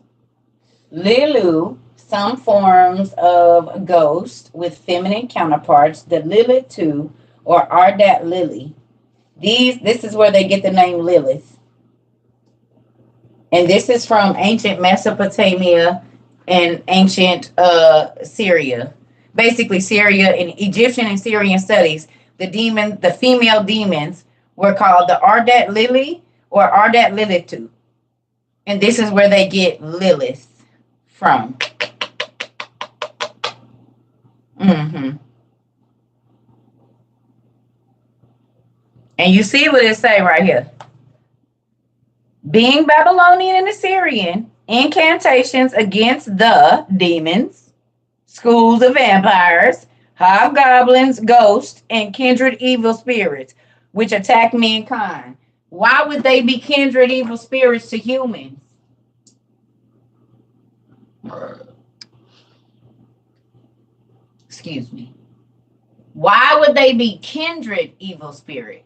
Lilu, some forms of ghost with feminine counterparts, the Lilith too, or Ardat Lily. This is where they get the name Lilith. And this is from ancient Mesopotamia and ancient Syria. Basically, Syria in Egyptian and Syrian studies, the female demons were called the Ardat Lily or Ardat Lilitu. And this is where they get Lilith from. Mm-hmm. And you see what it say right here. Being Babylonian and Assyrian, incantations against the demons, schools of vampires, hobgoblins, ghosts, and kindred evil spirits, which attack mankind. Why would they be kindred evil spirits to humans? Excuse me. Why would they be kindred evil spirits?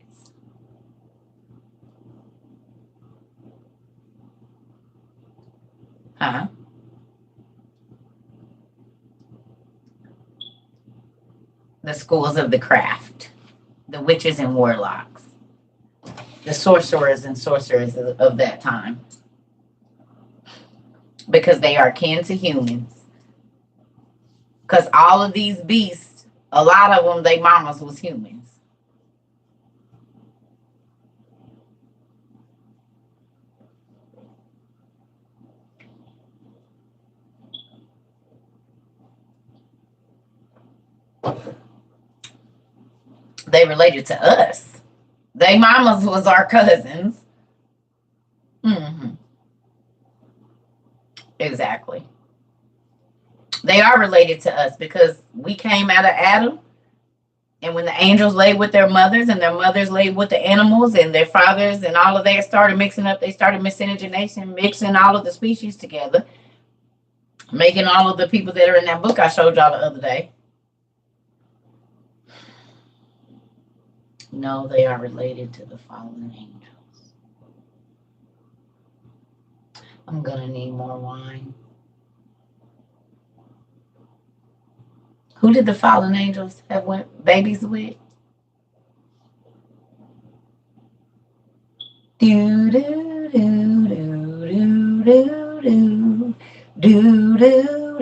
Huh? The schools of the craft, the witches and warlocks, the sorcerers and sorcerers of that time, because they are kin to humans. Because all of these beasts, a lot of them, they mamas was humans. They related to us. They mamas was our cousins. Mm-hmm. Exactly. They are related to us because we came out of Adam. And when the angels laid with their mothers and their mothers laid with the animals and their fathers and all of that started mixing up, they started miscegenation, mixing all of the species together, making all of the people that are in that book I showed y'all the other day. No, they are related to the fallen angels. I'm going to need more wine. Who did the fallen angels have babies with? Do do do do do do do do do do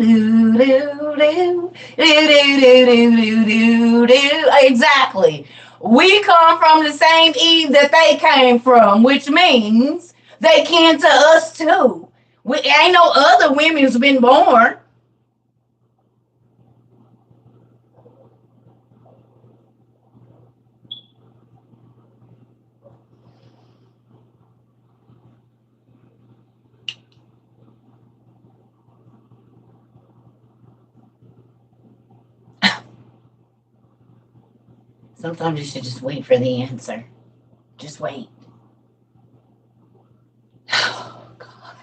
do do. Exactly. We come from the same Eve that they came from, which means they kin to us too. Ain't no other women's been born. Sometimes you should just wait for the answer. Just wait. Oh, God.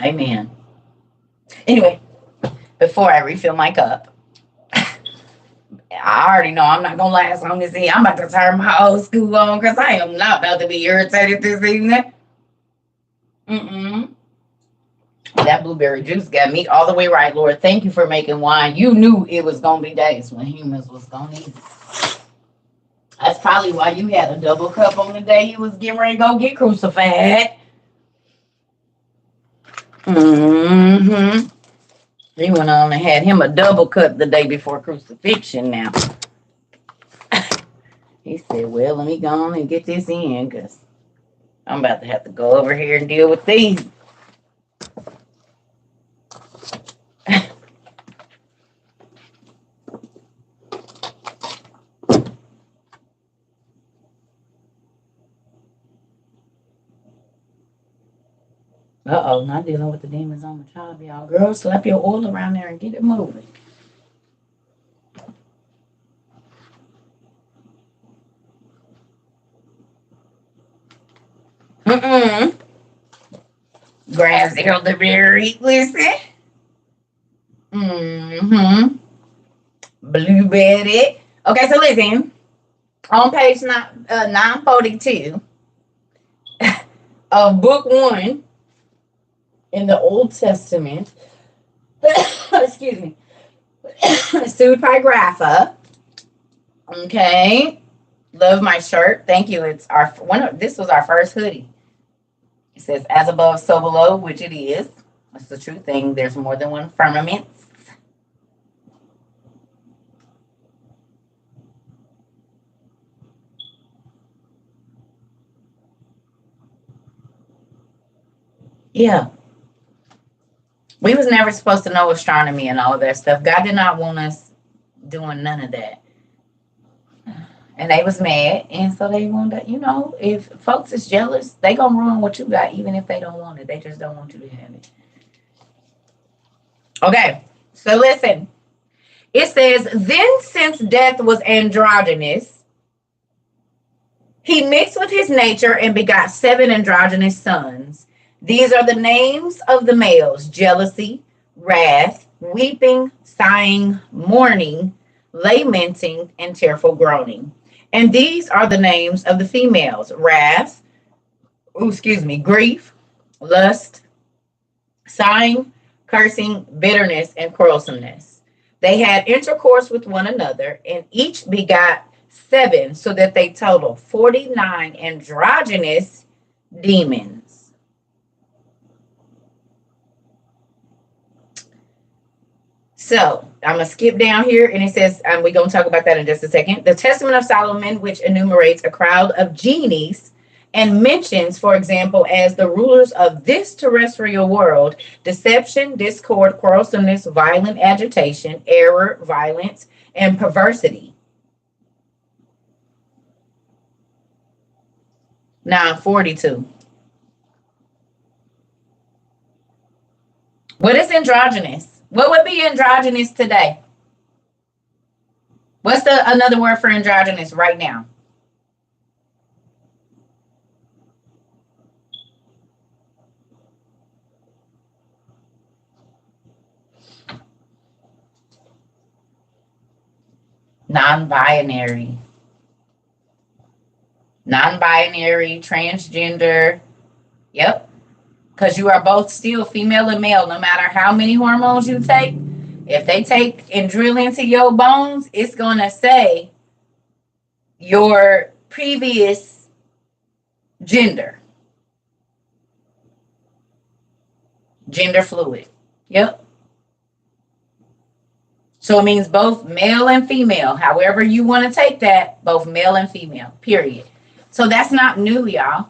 Amen. Anyway, before I refill my cup, I already know I'm not gonna last long as he. I'm about to turn my old school on because I am not about to be irritated this evening. Mm-mm. That blueberry juice got me all the way right, Lord. Thank you for making wine. You knew it was gonna be days when humans was gonna eat it. That's probably why you had a double cup on the day he was getting ready to go get crucified. Mm-hmm. He went on and had him a double cup the day before crucifixion now. He said, well, let me go on and get this in because I'm about to have to go over here and deal with these. Uh-oh, not dealing with the demons on the job, y'all. Girls, slap your oil around there and get it moving. Mm-mm. Grass elderberry, listen. Mm-hmm. Blueberry. Okay, so listen. On page 942 of book 1 in the Old Testament, excuse me, Pseudepigrapha. Okay. Love my shirt. Thank you. It's this was our first hoodie. It says as above, so below, which it is. That's the true thing. There's more than one firmament. Yeah. We was never supposed to know astronomy and all of that stuff. God did not want us doing none of that. And they was mad, and so they wanted to, if folks is jealous, they gonna ruin what you got, even if they don't want it. They just don't want you to have it. Okay, So listen, it says, then since death was androgynous, he mixed with his nature and begot 7 androgynous sons. These are the names of the males: jealousy, wrath, weeping, sighing, mourning, lamenting, and tearful groaning. And these are the names of the females: wrath, grief, lust, sighing, cursing, bitterness, and quarrelsomeness. They had intercourse with one another, and each begot 7, so that they total 49 androgynous demons. So I'm going to skip down here, and it says, we're going to talk about that in just a second. The Testament of Solomon, which enumerates a crowd of genies and mentions, for example, as the rulers of this terrestrial world, deception, discord, quarrelsomeness, violent agitation, error, violence, and perversity. Now 42. What is androgynous? What would be androgynous today? What's another word for androgynous right now? Non-binary, transgender. Yep. Because you are both still female and male, no matter how many hormones you take. If they take and drill into your bones, it's going to say your previous gender. Gender fluid. Yep. So it means both male and female. However you want to take that, both male and female, period. So that's not new, y'all.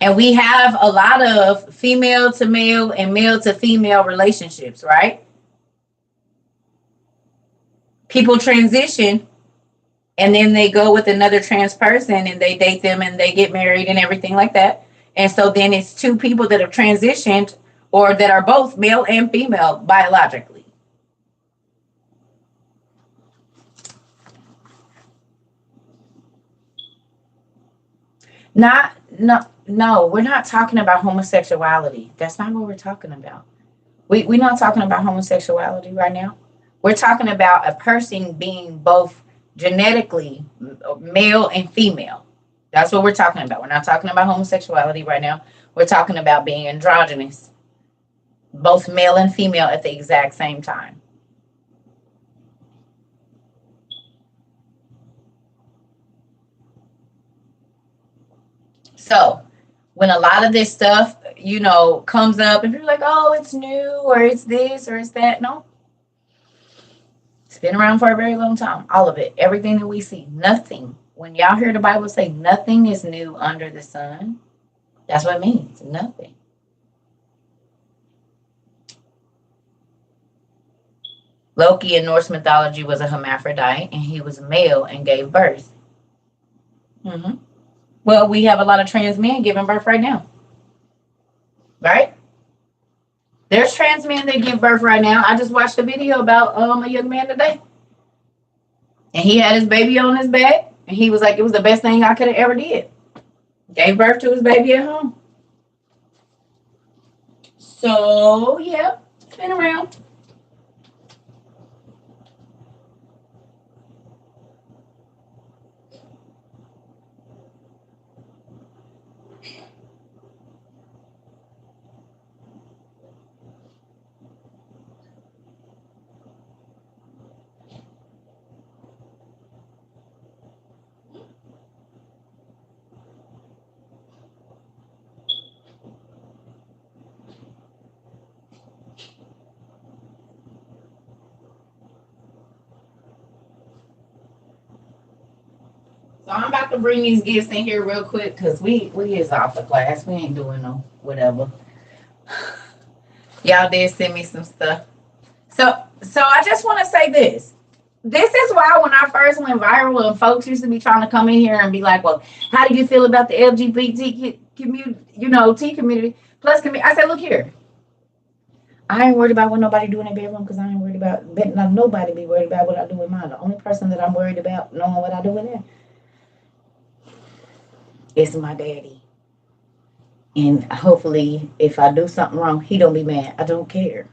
And we have a lot of female to male and male to female relationships, right? People transition and then they go with another trans person and they date them and they get married and everything like that. And so then it's 2 people that have transitioned or that are both male and female biologically. No, we're not talking about homosexuality. That's not what we're talking about. We're not talking about homosexuality right now. We're talking about a person being both genetically male and female. That's what we're talking about. We're not talking about homosexuality right now. We're talking about being androgynous, both male and female at the exact same time. So when a lot of this stuff, comes up and people are like, oh, it's new or it's this or it's that. No. It's been around for a very long time. All of it. Everything that we see. Nothing. When y'all hear the Bible say nothing is new under the sun, that's what it means. Nothing. Loki in Norse mythology was a hermaphrodite and he was male and gave birth. Well, we have a lot of trans men giving birth right now. Right? There's trans men that give birth right now. I just watched a video about a young man today. And he had his baby on his back. And he was like, it was the best thing I could have ever did. Gave birth to his baby at home. So, yeah, it's been around. So I'm about to bring these gifts in here real quick because we is off the class. We ain't doing no whatever. Y'all did send me some stuff. So I just want to say this. This is why when I first went viral and folks used to be trying to come in here and be like, well, how do you feel about the LGBT community, T community, plus community? I said, look here. I ain't worried about what nobody do in their bedroom because I ain't worried about, betting on nobody be worried about what I do in mine. The only person that I'm worried about knowing what I do in there is my daddy. And hopefully if I do something wrong, he don't be mad. I don't care.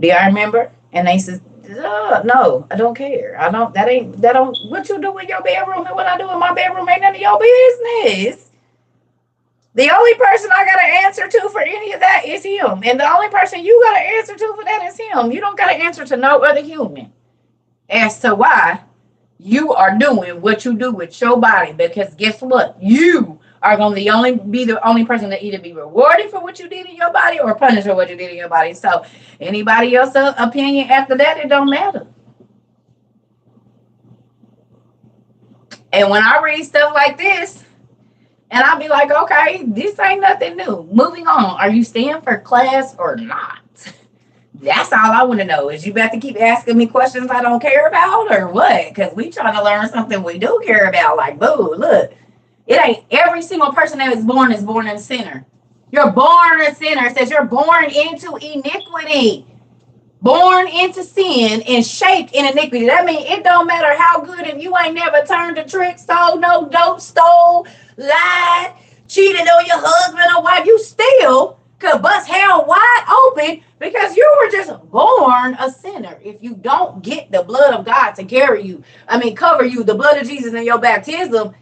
Do y'all remember? And they said, no, I don't care. What you do in your bedroom and what I do in my bedroom ain't none of your business. The only person I got to answer to for any of that is him. And the only person you got to answer to for that is him. You don't got to answer to no other human as to why you are doing what you do with your body. Because guess what? You are going to be the only person that either be rewarded for what you did in your body or punished for what you did in your body. So anybody else's opinion after that, it don't matter. And when I read stuff like this, and I'll be like, okay, this ain't nothing new. Moving on. Are you staying for class or not? That's all I want to know. Is you about to keep asking me questions I don't care about or what? Because we trying to learn something we do care about. Like, boo, look. It ain't every single person that is born a sinner. You're born a sinner. It says you're born into iniquity. Born into sin and shaped in iniquity. That means it don't matter how good if you ain't never turned a trick, stole no dope, stole, lied, cheated on your husband or wife. You still could bust hell wide open because you were just born a sinner. If you don't get the blood of God to cover you, the blood of Jesus in your baptism,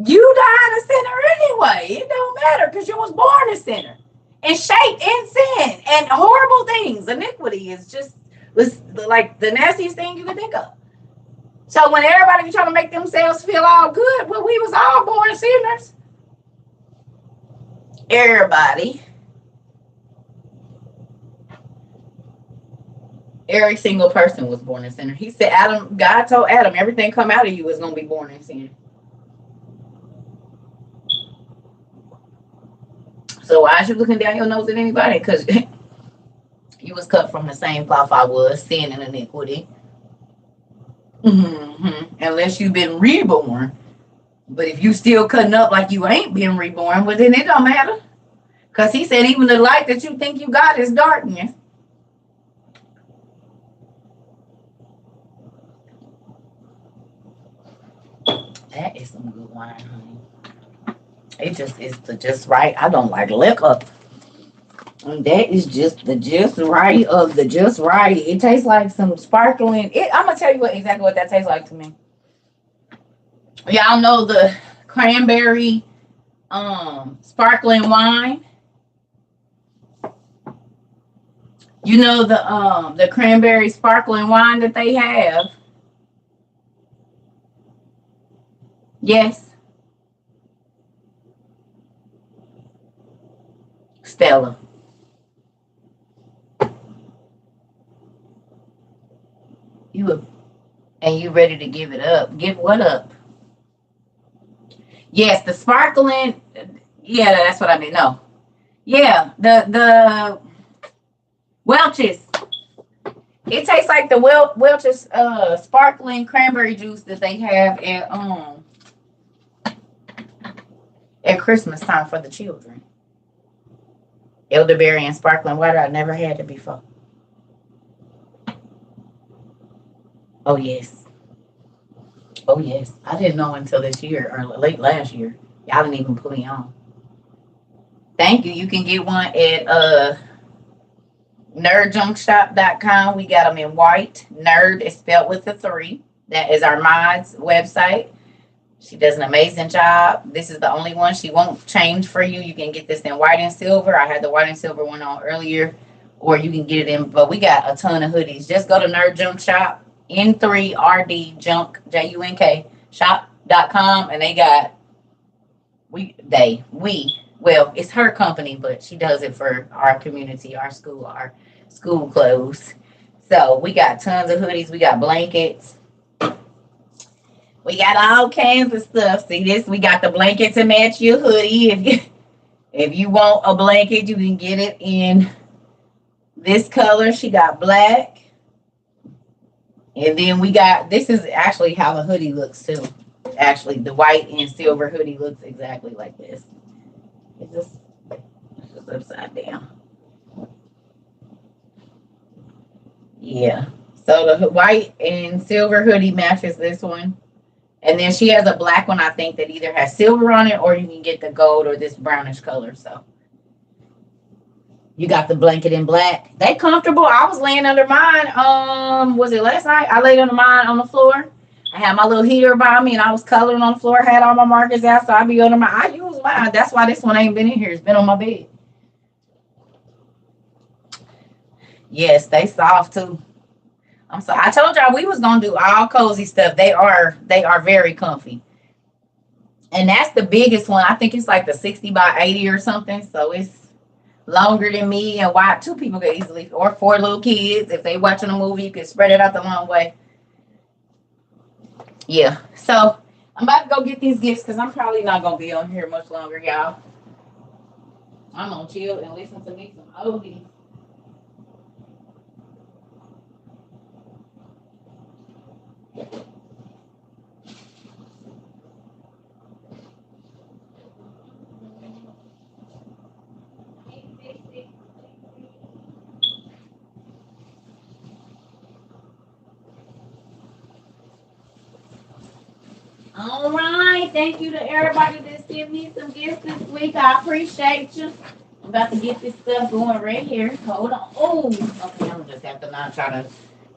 you died a sinner anyway. It don't matter because you was born a sinner. And shaped in sin and horrible things. Iniquity is just like the nastiest thing you can think of. So when everybody be trying to make themselves feel all good, well, we was all born sinners. Everybody. Every single person was born a sinner. He said, God told Adam, everything come out of you is going to be born in sin. So why is you looking down your nose at anybody? Because you was cut from the same cloth I was, sin and iniquity. Unless you've been reborn. But if you still cutting up like you ain't been reborn, well then it don't matter. Because he said even the light that you think you got is darkness. That is some good wine, honey. It just is just right. I don't like liquor. And that is just the just right of the just right. It tastes like some sparkling. I'm gonna tell you exactly what that tastes like to me. Y'all know the cranberry sparkling wine. You know the cranberry sparkling wine that they have. Yes. Stella. You ready to give it up? Give what up? Yes, the sparkling. Yeah, that's what I mean. No. Yeah, the Welch's. It tastes like the Welch's sparkling cranberry juice that they have at Christmas time for the children. Elderberry and sparkling water. I never had it before. Oh yes. Oh yes. I didn't know until this year or late last year. Y'all didn't even put me on. Thank you. You can get one at nerdjunkshop.com. We got them in white. Nerd is spelled with a 3. That is our mod's website. She does an amazing job. This is the only one. She won't change for you. You can get this in white and silver. I had the white and silver one on earlier. Or you can get it in, but we got a ton of hoodies. Just go to Nerd Junk Shop, N3RD Junk, Junk, shop.com. And they got, well, it's her company, but she does it for our community, our school clothes. So we got tons of hoodies. We got blankets. We got all kinds of stuff. See this? We got the blanket to match your hoodie. If you want a blanket, you can get it in this color. She got black. And then we got, this is actually how the hoodie looks too. Actually, the white and silver hoodie looks exactly like this. It's just upside down. Yeah. So the white and silver hoodie matches this one. And then she has a black one, I think, that either has silver on it or you can get the gold or this brownish color. So you got the blanket in black. They comfortable. I was laying under mine. Was it last night? I laid under mine on the floor. I had my little heater by me and I was coloring on the floor. Had all my markers out, so I be under my. I use mine. That's why this one ain't been in here. It's been on my bed. Yes, they soft too. I'm sorry. I told y'all we was gonna do all cozy stuff. They are very comfy. And that's the biggest one. I think it's like the 60 by 80 or something. So it's longer than me and wide. Two people could easily, or four little kids. If they watching a movie, you can spread it out the long way. Yeah. So I'm about to go get these gifts because I'm probably not gonna be on here much longer, y'all. I'm gonna chill and listen to me some oldies. All right. Thank you to everybody that sent me some gifts this week. I appreciate you. I'm about to get this stuff going right here. Hold on. Oh, okay. I'm just have to not try to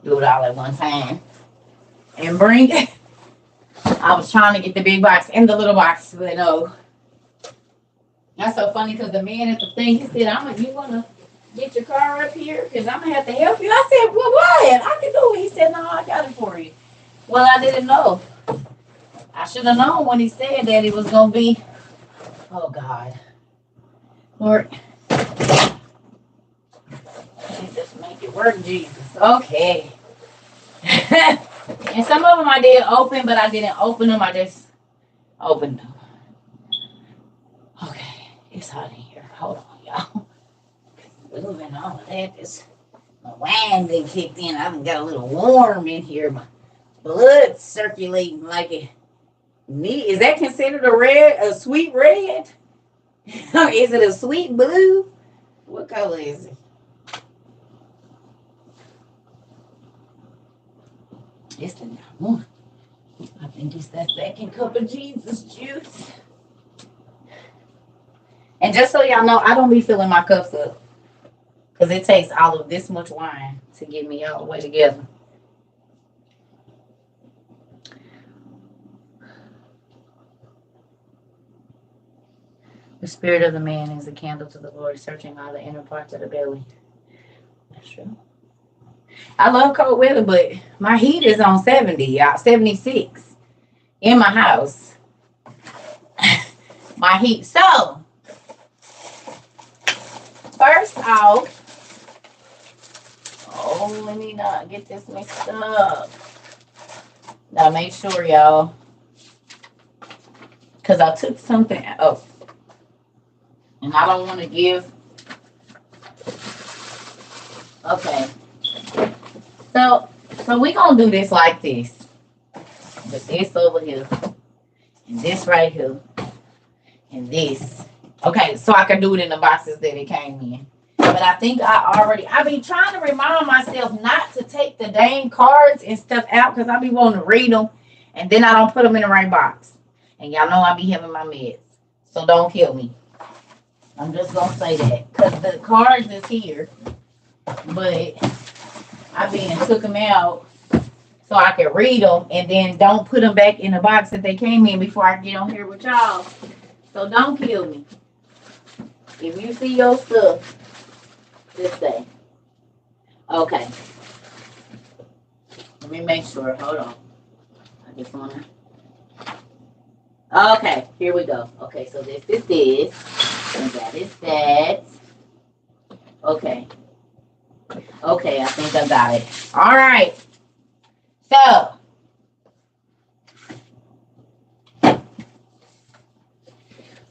do it all at one time. And bring it. I was trying to get the big box and the little box, but no. That's so funny because the man at the thing, he said, you want to get your car up here? Because I'm going to have to help you. I said, well, what? I can do it. He said, no, I got it for you. Well, I didn't know. I should have known when he said that it was going to be. Oh, God. Lord. Just make it work, Jesus. Okay. And some of them I did open, but I didn't open them. I just opened them. Okay. It's hot in here. Hold on, y'all. Moving all of that. My wine done kicked in. I done got a little warm in here. My blood circulating like it. Is that considered a sweet red? Is it a sweet blue? What color is it? It's the number one. I think it's that second cup of Jesus juice. And just so y'all know, I don't be filling my cups up. Because it takes all of this much wine to get me all the way together. The spirit of the man is a candle to the Lord, searching all the inner parts of the belly. That's true. I love cold weather, but my heat is on 70, 76 in my house. My heat. So, first off, let me not get this mixed up. Now, make sure, y'all, because I took something out. And I don't want to give. Okay. So we're going to do this like this. With this over here. And this right here. And this. Okay, so I can do it in the boxes that it came in. But I think I've been trying to remind myself not to take the dang cards and stuff out because I be wanting to read them. And then I don't put them in the right box. And y'all know I be having my meds. So don't kill me. I'm just going to say that. Because the cards is here. But I been took them out so I can read them. And then don't put them back in the box that they came in before I get on here with y'all. So don't kill me. If you see your stuff, just say. Okay. Let me make sure. Hold on. I just want to. Okay. Here we go. Okay. So this is this. And that is that. Okay. Okay, I think I got it. All right. So.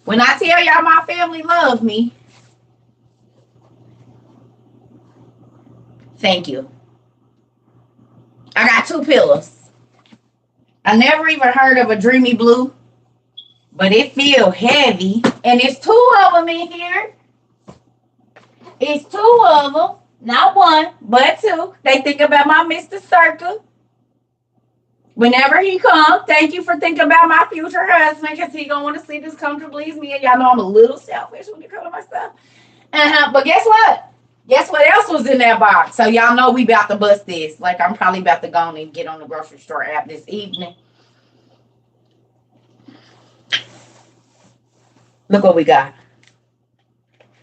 When I tell y'all my family loves me, thank you. I got 2 pillows. I never even heard of a dreamy blue, but it feels heavy. And it's 2 of them in here. It's 2 of them. Not 1, but 2. They think about my Mr. Circle. Whenever he comes, thank you for thinking about my future husband, because he gonna want to see this come to please me. And y'all know I'm a little selfish when it comes to my stuff. But guess what? Guess what else was in that box? So y'all know we about to bust this. Like, I'm probably about to go and get on the grocery store app this evening. Look what we got.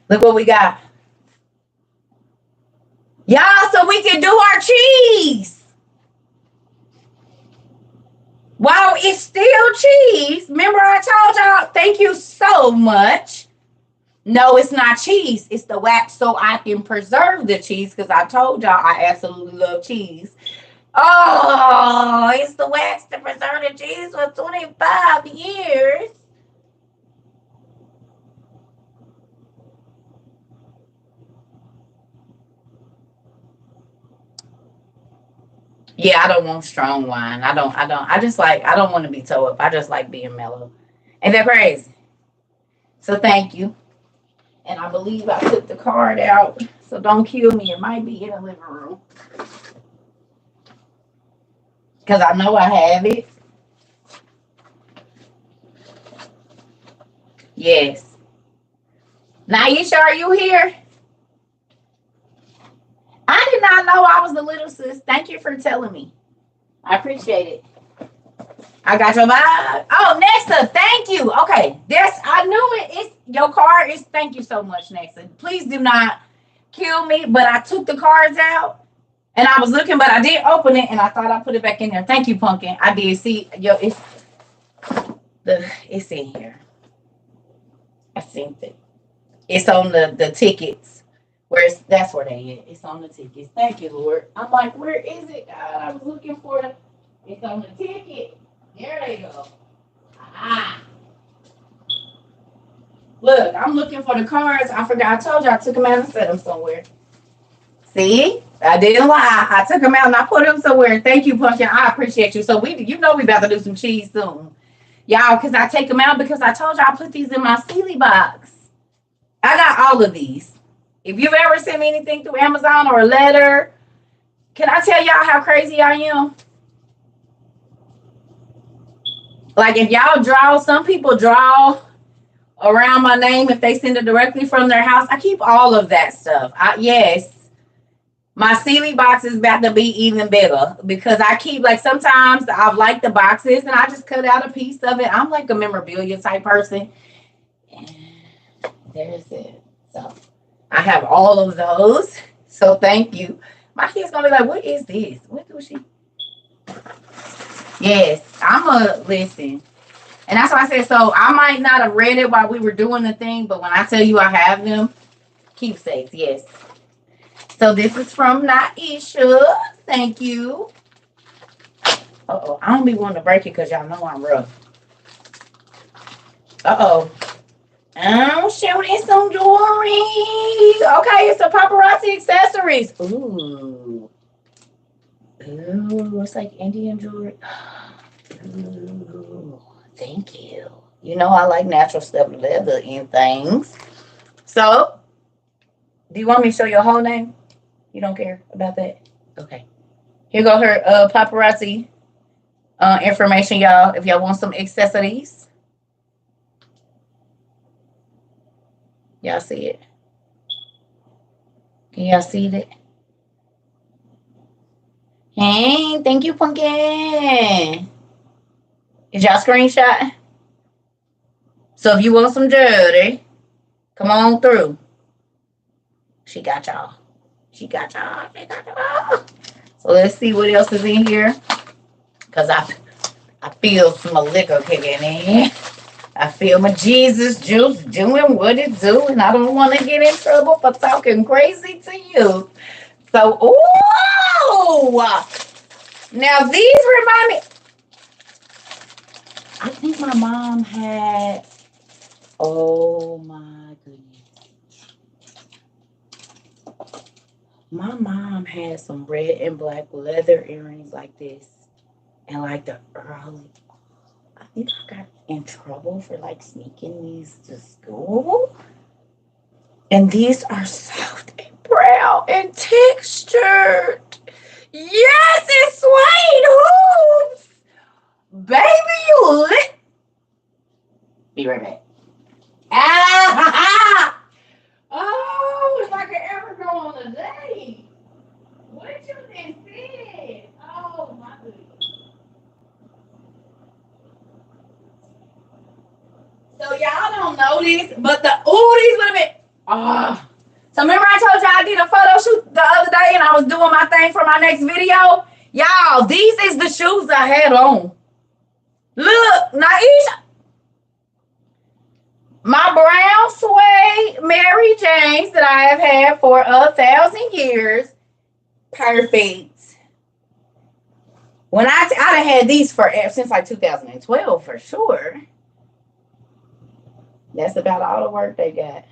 Look what we got. Y'all, so we can do our cheese. Wow, it's still cheese. Remember I told y'all, thank you so much. No, it's not cheese. It's the wax so I can preserve the cheese, because I told y'all I absolutely love cheese. Oh, it's the wax to preserve the cheese for 25 years. Yeah, I don't want strong wine. I don't want to be toe up. I just like being mellow. Ain't that crazy? So thank you. And I believe I took the card out. So don't kill me. It might be in the living room. Because I know I have it. Yes. Naisha, are you here? I did not know I was the little sis. Thank you for telling me. I appreciate it. I got your vibe. Oh, Nexa, thank you. Okay, I knew it. It's your card is. Thank you so much, Nexa. Please do not kill me. But I took the cards out, and I was looking, but I did open it, and I thought I put it back in there. Thank you, Pumpkin. I did see. It's in here. I seen it. It's on the tickets. That's where they at. It's on the tickets. Thank you, Lord. I'm like, where is it? God, I was looking for it. It's on the ticket. There they go. Ah. Look, I'm looking for the cards. I forgot. I told you I took them out and set them somewhere. See? I didn't lie. I took them out and I put them somewhere. Thank you, Pumpkin. I appreciate you. So we about to do some cheese soon. Y'all, because I take them out because I told you I put these in my Sealy box. I got all of these. If you've ever sent me anything through Amazon or a letter, can I tell y'all how crazy I am? Like, if y'all draw, some people draw around my name if they send it directly from their house. I keep all of that stuff. Yes. My Sealy box is about to be even bigger because I keep, like, sometimes I've liked the boxes and I just cut out a piece of it. I'm like a memorabilia type person. And there's it. So I have all of those. So thank you. My kid's gonna be like, what is this? What do she? Yes, I'm a listen. And that's why I said, so I might not have read it while we were doing the thing, but when I tell you I have them, keepsakes, yes. So this is from Naisha. Thank you. Uh-oh, I don't be wanting to break it because y'all know I'm rough. Uh-oh. I'm shooting some jewelry. Okay, it's a paparazzi accessories. Ooh. Ooh, it's like Indian jewelry. Ooh, thank you. You know I like natural stuff, leather and things. So, do you want me to show your whole name? You don't care about that? Okay. Here go her paparazzi information, y'all. If y'all want some accessories. Y'all see it? Can y'all see it? Hey, thank you, Pumpkin. Is y'all screenshot? So if you want some jewelry, come on through. She got y'all. She got y'all. She got y'all. So let's see what else is in here. Because I feel some liquor kicking in. I feel my Jesus juice doing what it do, and I don't want to get in trouble for talking crazy to you. So, ooh! Now, these remind me. I think my mom had. Oh, my goodness. My mom had some red and black leather earrings like this. And like the early, I think I got in trouble for like sneaking these to school. And these are soft and brown and textured. Yes, it's suede hoops. Baby, you lit. Be right back. Ah! Oh, if I could ever go on a date. What you just said? Oh, my goodness. So y'all don't know this, but these would have been. Oh. So remember I told y'all I did a photo shoot the other day and I was doing my thing for my next video? Y'all, these is the shoes I had on. Look, Naisha. My brown suede Mary Janes that I have had for 1,000 years. Perfect. When I done had these since like 2012 for sure. That's about all the work they got.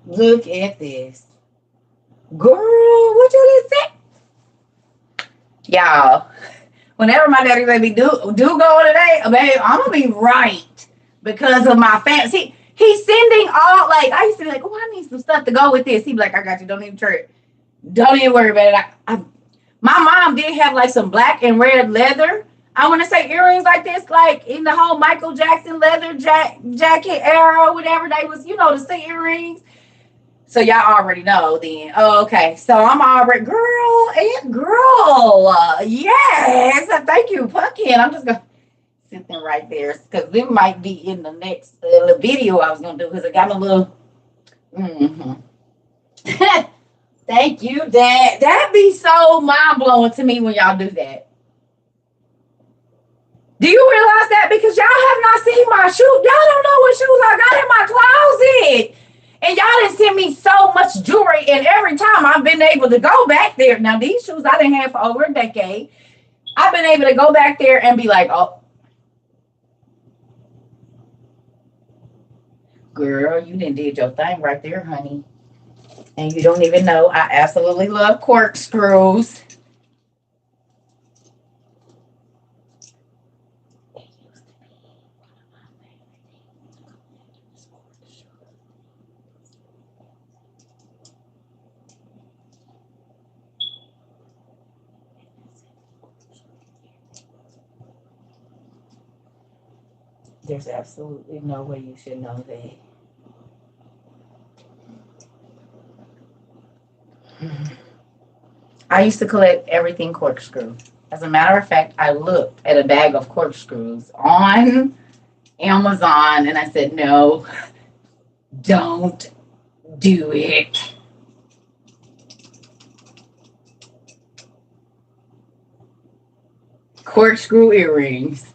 Look at this. Girl, what you just say? Y'all, whenever my daddy let me do go today, babe, I'm going to be right because of my fancy. He's sending all, like, I used to be like, oh, I need some stuff to go with this. He'd be like, I got you. Don't even trip. Don't even worry about it. My mom did have like some black and red leather. I want to say earrings like this, like in the whole Michael Jackson leather jacket era, whatever they was, the C earrings. So y'all already know then. Oh, okay. So I'm already, girl. Yes. Thank you, Pumpkin. I'm just going to sit there right there because this might be in the next video I was going to do because I got a little. Thank you, Dad. That'd be so mind-blowing to me when y'all do that. Do you realize that? Because y'all have not seen my shoes. Y'all don't know what shoes I got in my closet. And y'all done sent me so much jewelry. And every time I've been able to go back there. Now, these shoes I didn't have for over a decade. I've been able to go back there and be like, oh. Girl, you done did your thing right there, honey. And you don't even know. I absolutely love corkscrews. There's absolutely no way you should know that. I used to collect everything corkscrew. As a matter of fact, I looked at a bag of corkscrews on Amazon and I said, no, don't do it. Corkscrew earrings.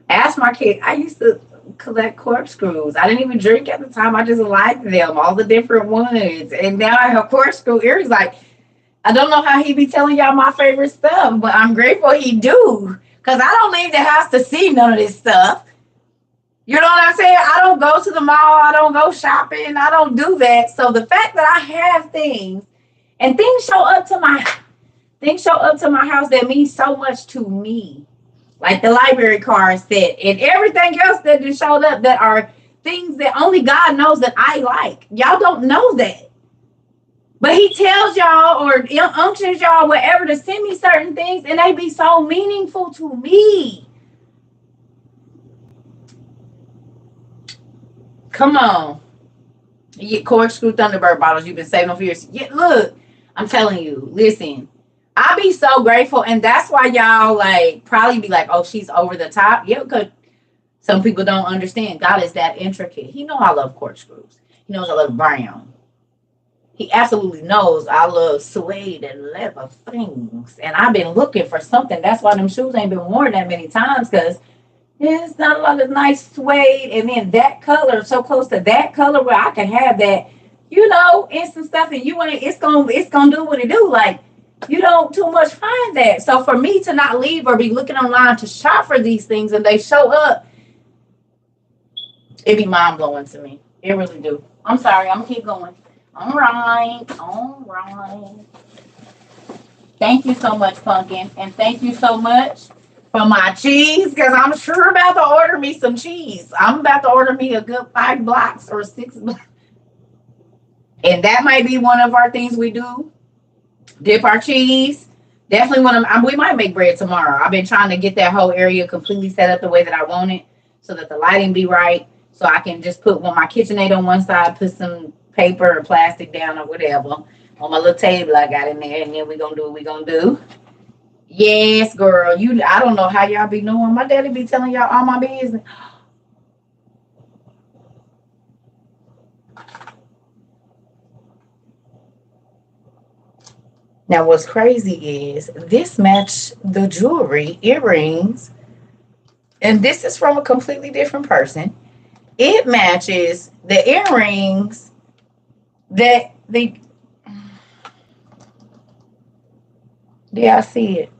Ask my kid. I used to collect corkscrews. I didn't even drink at the time. I just liked them, all the different ones. And now I have corkscrew earrings. Like, I don't know how he be telling y'all my favorite stuff, but I'm grateful he do. Because I don't leave the house to see none of this stuff. You know what I'm saying? I don't go to the mall. I don't go shopping. I don't do that. So the fact that I have things and things show up to my house that means so much to me. Like the library card set and everything else that just showed up that are things that only God knows that I like. Y'all don't know that. But he tells y'all or unctions y'all whatever to send me certain things and they be so meaningful to me. Come on. You get corkscrew Thunderbird bottles you've been saving them for years. Yeah, look, I'm telling you, listen. I be so grateful, and that's why y'all like probably be like, "Oh, she's over the top." Yeah, because some people don't understand. God is that intricate. He knows I love corkscrews. He knows I love brown. He absolutely knows I love suede and leather things. And I've been looking for something. That's why them shoes ain't been worn that many times because it's not a lot of nice suede, and then that color so close to that color where I can have that, instant stuff, and it's gonna do what it do, like. You don't too much find that. So for me to not leave or be looking online to shop for these things and they show up, it be mind blowing to me. It really do. I'm sorry. I'm gonna keep going. All right. All right. Thank you so much, Pumpkin, and thank you so much for my cheese because I'm sure about to order me some cheese. I'm about to order me a good 5 blocks or 6 blocks. And that might be one of our things we do. Dip our cheese. Definitely we might make bread tomorrow. I've been trying to get that whole area completely set up the way that I want it so that the lighting be right. So I can just put my KitchenAid on one side, put some paper or plastic down or whatever on my little table I got in there, and then we're gonna do what we're gonna do. Yes, girl. I don't know how y'all be knowing. My daddy be telling y'all all my business. Now, what's crazy is this match the jewelry, earrings, and this is from a completely different person. It matches the earrings that they. Yeah, I see it.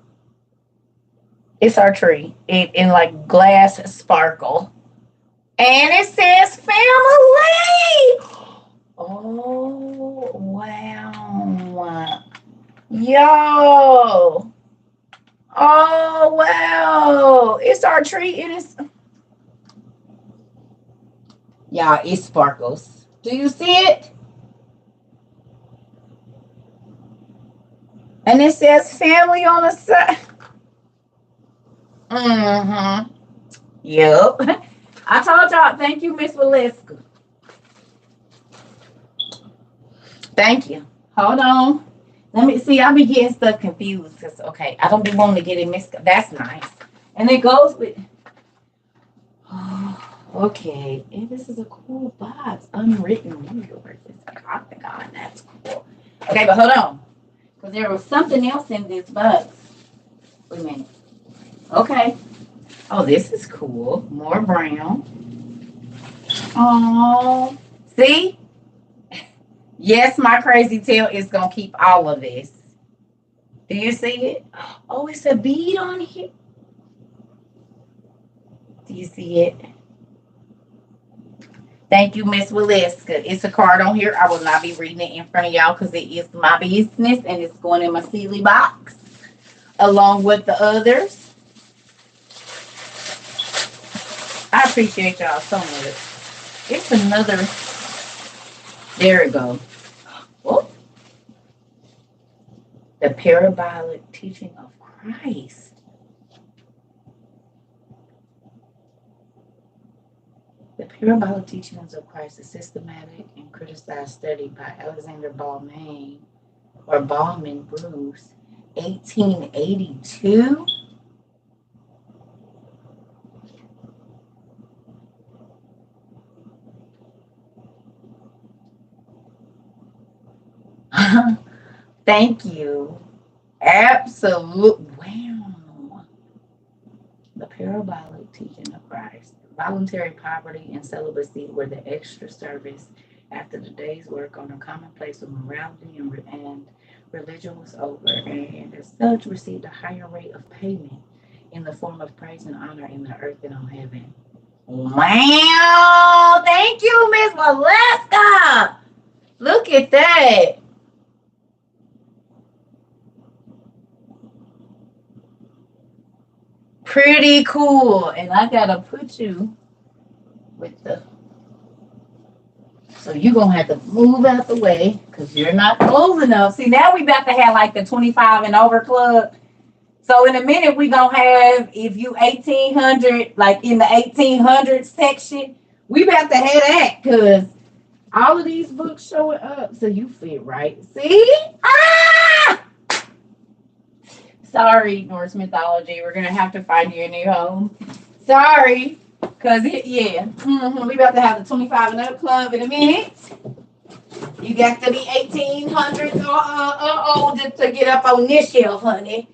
It's our tree. It in like glass sparkle. And it says family. Oh, wow. Yo. Oh, wow. It's our tree. It is. Y'all, it sparkles. Do you see it? And it says family on the side. Mm-hmm. Yep. I told y'all, thank you, Miss Valeska. Thank you. Hold on. Let me see. I'll be getting stuff confused. Cause okay, I don't be wanting to get it mixed up. That's nice. And it goes with. Oh, okay. And this is a cool box. Unwritten universe. God, that's cool. Okay, but hold on. Because there was something else in this box. Wait a minute. Okay. Oh, this is cool. More brown. Oh, see? Yes, my crazy tail is going to keep all of this. Do you see it? Oh, it's a bead on here. Do you see it? Thank you, Miss Waleska. It's a card on here. I will not be reading it in front of y'all because it is my business and it's going in my Sealy box along with the others. I appreciate y'all so much. It's another. There it goes. Oh. The parabolic teaching of Christ. The parabolic teachings of Christ, a systematic and criticized study by Alexander Ballman Bruce, 1882. Thank you. Absolute. Wow. The parabolic teaching of Christ. Voluntary poverty and celibacy were the extra service after the day's work on a common place of morality and religion was over, and as such received a higher rate of payment in the form of praise and honor in the earth and on heaven. Wow. Thank you, Miss Valeska. Look at that. Pretty cool. And I gotta put you with the. So you're gonna have to move out the way because you're not close enough. See, now we about to have like the 25 and over club. So in a minute we gonna have, if you 1800, like in the 1800 section, we about to have that because all of these books showing up. So you fit right. See? Ah! Sorry, Norse mythology. We're gonna have to find you a new home. Sorry, cause we about to have the 25 and up club in a minute. You got to be 1800s or older to get up on this shelf, honey.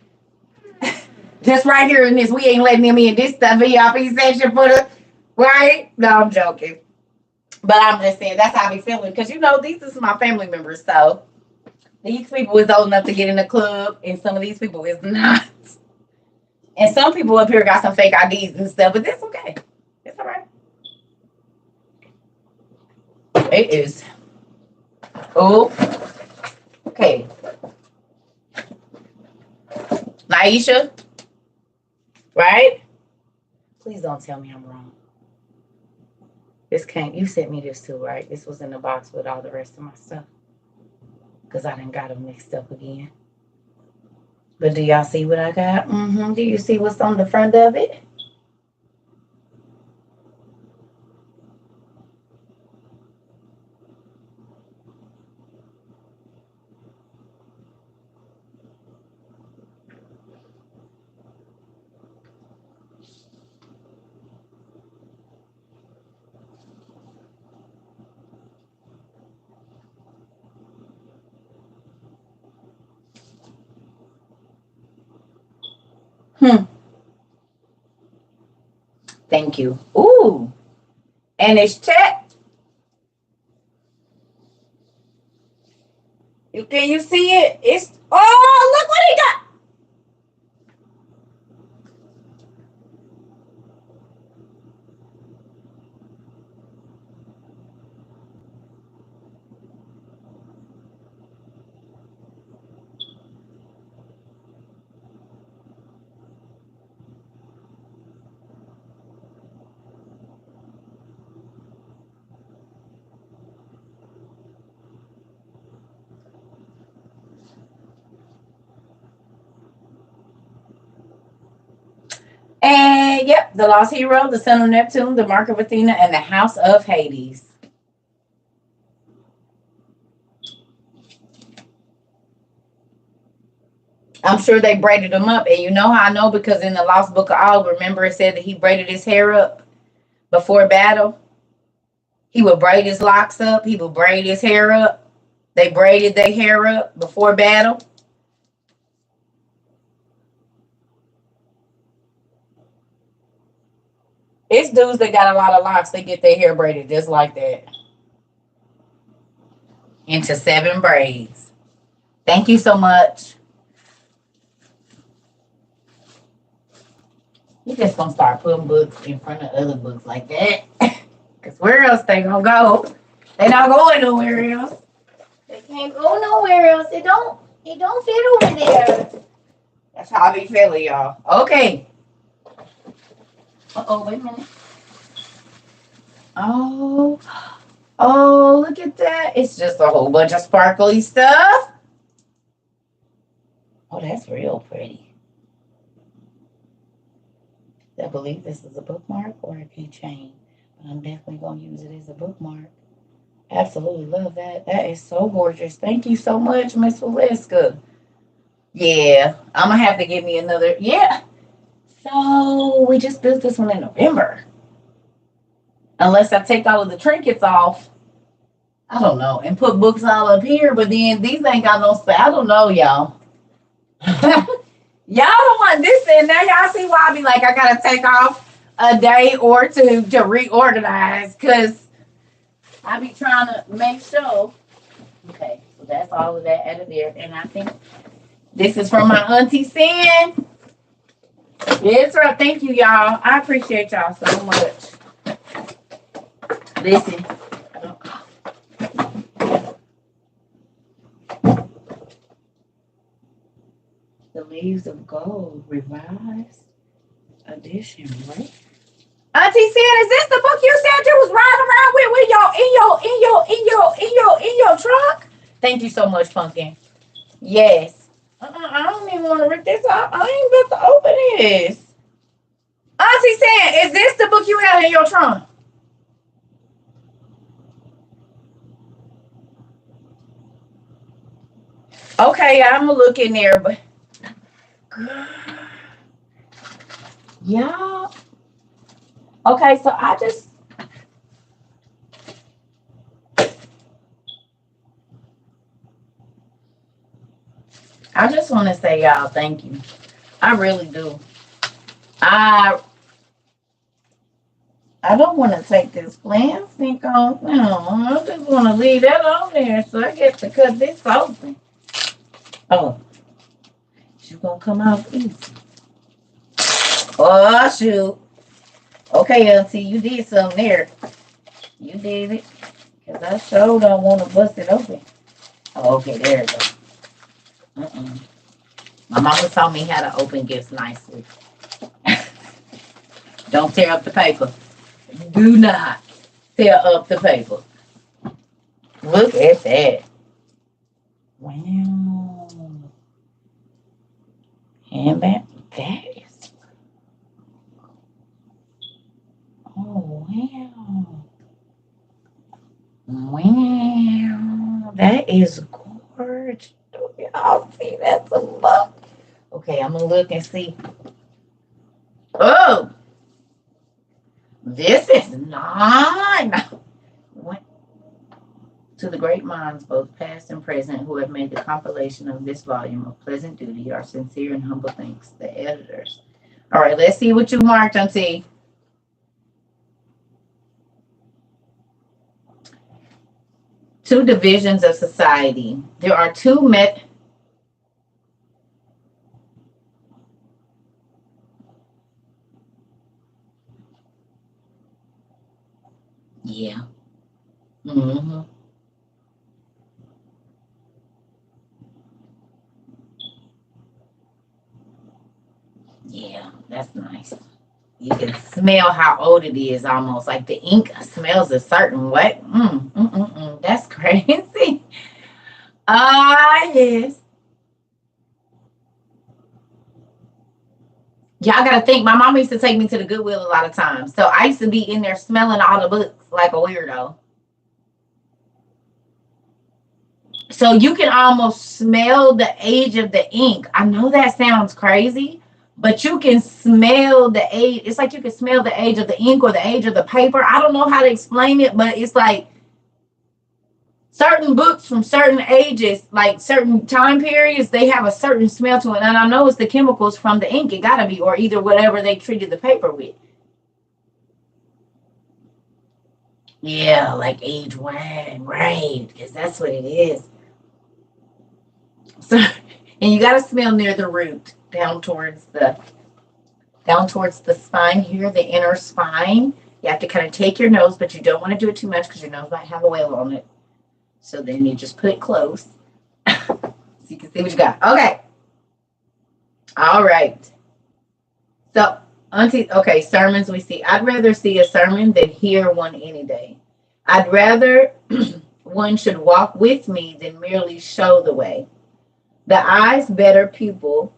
Just right here in this, we ain't letting them in. This the VIP section for the right. No, I'm joking, but I'm just saying that's how I be feeling because these is my family members, so These people is old enough to get in the club, and some of these people is not. And some people up here got some fake IDs and stuff, but that's okay. It's all right. It is. Oh, okay. Naisha, right? Please don't tell me I'm wrong. This came, you sent me this too, right? This was in the box with all the rest of my stuff. Because I done got them mixed up again. But do y'all see what I got? Mm-hmm. Do you see what's on the front of it? Thank you. Ooh. And it's checked. Can you see it? It's, oh, look what he got. And yep, the lost hero, the son of Neptune, the mark of Athena, and the house of Hades. I'm sure they braided him up. And you know how I know? Because in the Lost Book of Og, remember it said that he braided his hair up before battle? He would braid his locks up. He would braid his hair up. They braided their hair up before battle. It's dudes that got a lot of locks. They get their hair braided just like that. Into 7 braids. Thank you so much. You just gonna start putting books in front of other books like that. Because where else they gonna go? They not going nowhere else. They can't go nowhere else. It don't fit over there. That's how I be feeling, y'all. Okay. Uh-oh, wait a minute. Oh, look at that. It's just a whole bunch of sparkly stuff. Oh, that's real pretty. I believe this is a bookmark or a keychain, but I'm definitely going to use it as a bookmark. Absolutely love that. That is so gorgeous. Thank you so much, Miss Valeska. Yeah, I'm going to have to give me another. Yeah. So we just built this one in November. Unless I take all of the trinkets off. I don't know. And put books all up here, but then these ain't got no space. I don't know, y'all. Y'all don't want this in there. Y'all see why I be like, I gotta take off a day or two to reorganize because I be trying to make sure. Okay, so that's all of that out of there. And I think this is from my auntie Sin. It's right. Thank you, y'all. I appreciate y'all so much. Listen. The Leaves of Gold revised edition, right? Auntie Sin, is this the book you said you was riding around with in your truck? Thank you so much, Pumpkin. Yes. I don't even want to rip this out. I ain't about to open this. Auntie Sin, is this the book you had in your trunk? Okay, I'm gonna look in there, but y'all. Okay, so I just want to say y'all thank you. I really do. I don't want to take this plastic off. No, I just want to leave that on there so I get to cut this open. Oh, you gonna come out easy. Oh, shoot. Okay, Auntie, you did something there. You did it. Because I sure don't want to bust it open. Oh, okay, there it goes. My mama taught me how to open gifts nicely. Don't tear up the paper. Do not tear up the paper. Look at that. Wow. Handbag. That is. Oh, wow. Wow. That is gorgeous. Y'all see, that's a look. Okay, I'm going to look and see. Oh, this is nice. To the great minds, both past and present, who have made the compilation of this volume of pleasant duty, our sincere and humble thanks, the editors. All right, let's see what you marked, Auntie. Two divisions of society. There are two Yeah. Mm-hmm. Yeah, that's nice. You can smell how old it is almost. Like the ink smells a certain way. That's crazy. Ah, yes. Y'all gotta think, my mom used to take me to the Goodwill a lot of times. So I used to be in there smelling all the books like a weirdo. So you can almost smell the age of the ink. I know that sounds crazy, but you can smell the age. It's like you can smell the age of the ink or the age of the paper. I don't know how to explain it, but it's like certain books from certain ages, like certain time periods, they have a certain smell to it. And I know it's the chemicals from the ink. It gotta be, or either whatever they treated the paper with. Yeah, like age wine, right? Because that's what it is. So, and you gotta smell near the root, down towards the spine here, the inner spine. You have to kind of take your nose, but you don't want to do it too much because your nose might have a whale on it. So then you just put it close so you can see what you got. Okay. All right. So, Auntie, okay, sermons we see. I'd rather see a sermon than hear one any day. I'd rather one should walk with me than merely show the way. The eyes better pupil,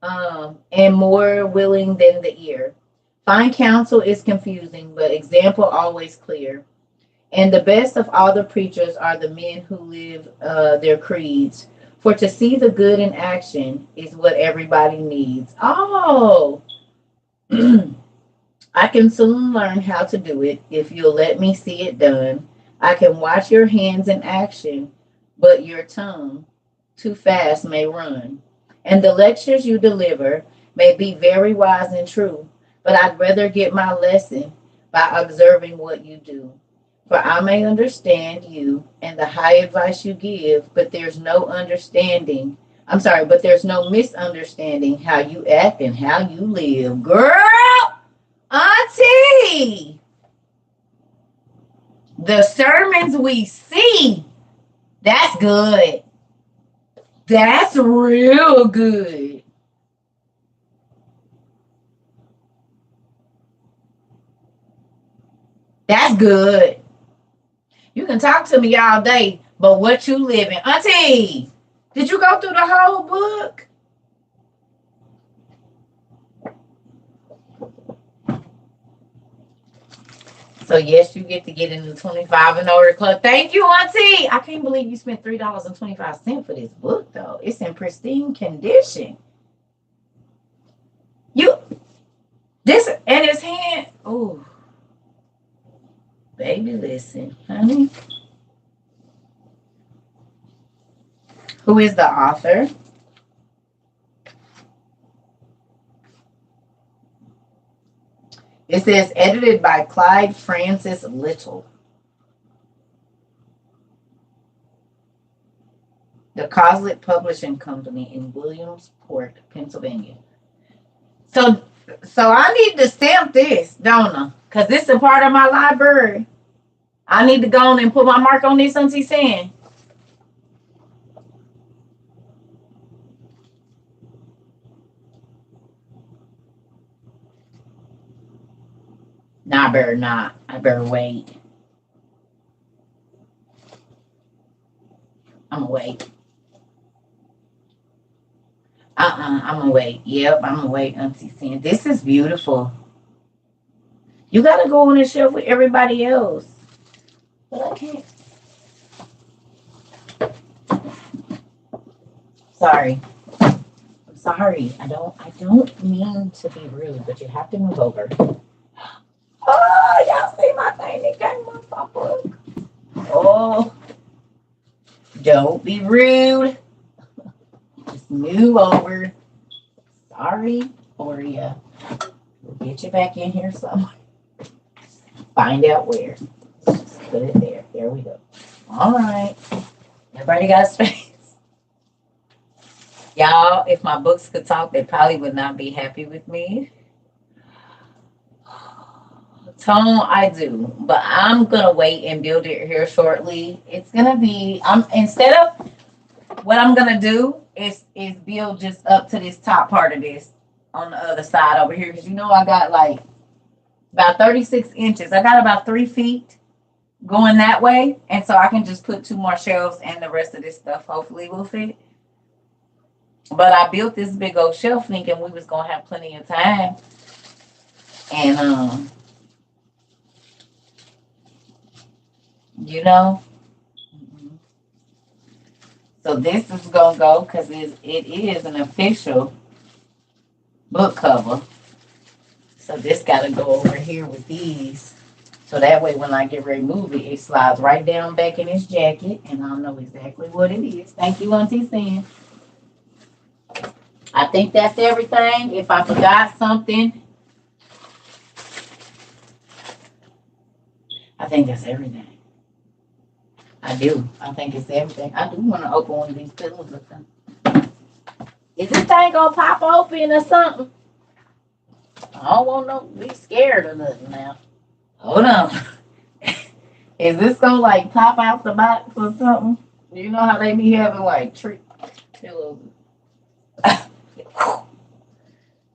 and more willing than the ear. Fine counsel is confusing, but example always clear. And the best of all the preachers are the men who live their creeds. For to see the good in action is what everybody needs. Oh, I can soon learn how to do it if you'll let me see it done. I can watch your hands in action, but your tongue too fast may run. And the lectures you deliver may be very wise and true, but I'd rather get my lesson by observing what you do. For I may understand you and the high advice you give, but there's no understanding. I'm sorry, but there's no misunderstanding how you act and how you live. Girl, Auntie, the sermons we see, that's good. That's real good. That's good. You can talk to me all day, but what you living? Auntie, did you go through the whole book? So yes, you get to get in the 25 and older club. Thank you, Auntie. I can't believe you spent $3.25 for this book, though. It's in pristine condition. This and his hand. Oh, baby, listen, honey. Who is the author? It says edited by Clyde Francis Little. The Coslet Publishing Company in Williamsport, Pennsylvania. So, I need to stamp this, don't I? Because this is a part of my library. I need to go on and put my mark on this, Auntie Sam. No, I better not. I better wait. I'm gonna wait. I'm gonna wait. Yep, I'm gonna wait, Auntie Sam. This is beautiful. You gotta go on the shelf with everybody else. But I can't. Sorry. I'm sorry. I don't mean to be rude, but you have to move over. Oh, y'all see my thing that came off my book. Oh, don't be rude. Just move over. Sorry for you. We'll get you back in here somewhere. Find out where. Just put it there. There we go. All right. Everybody got space. Y'all, if my books could talk, they probably would not be happy with me. Tone, I do, but I'm gonna wait and build it here shortly. It's gonna be instead of what I'm gonna do is build just up to this top part of this on the other side over here, because I got like about 36 inches. I got about 3 feet going that way, and so I can just put 2 more shelves, and the rest of this stuff hopefully will fit. But I built this big old shelf thinking we was gonna have plenty of time, and so this is gonna go because it is an official book cover. So this got to go over here with these. So that way when I get ready to move it, it slides right down back in its jacket, and I'll know exactly what it is. Thank you, Auntie Sam. I think that's everything. If I forgot something, I think that's everything. I do. I think it's everything. I do want to open one of these pillows or something. Is this thing gonna pop open or something? I don't want no be scared of nothing now. Hold on. Is this gonna like pop out the box or something? You know how they be having like trick pillows.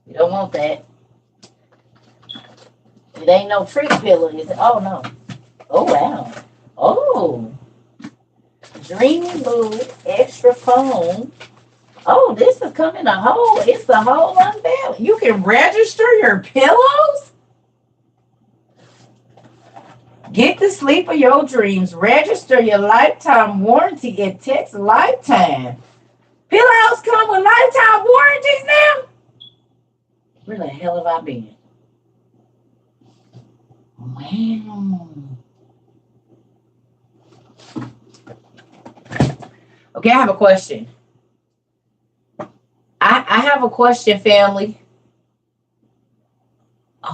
You don't want that. It ain't no trick pillow, is it? Oh no. Oh wow. Oh. Dreamy Blue Extra Foam. Oh, this is coming a whole. It's a whole unveil. You can register your pillows. Get the sleep of your dreams. Register your lifetime warranty and text lifetime. Pillows come with lifetime warranties now? Where the hell have I been? Wow. Okay, I have a question. I have a question, family.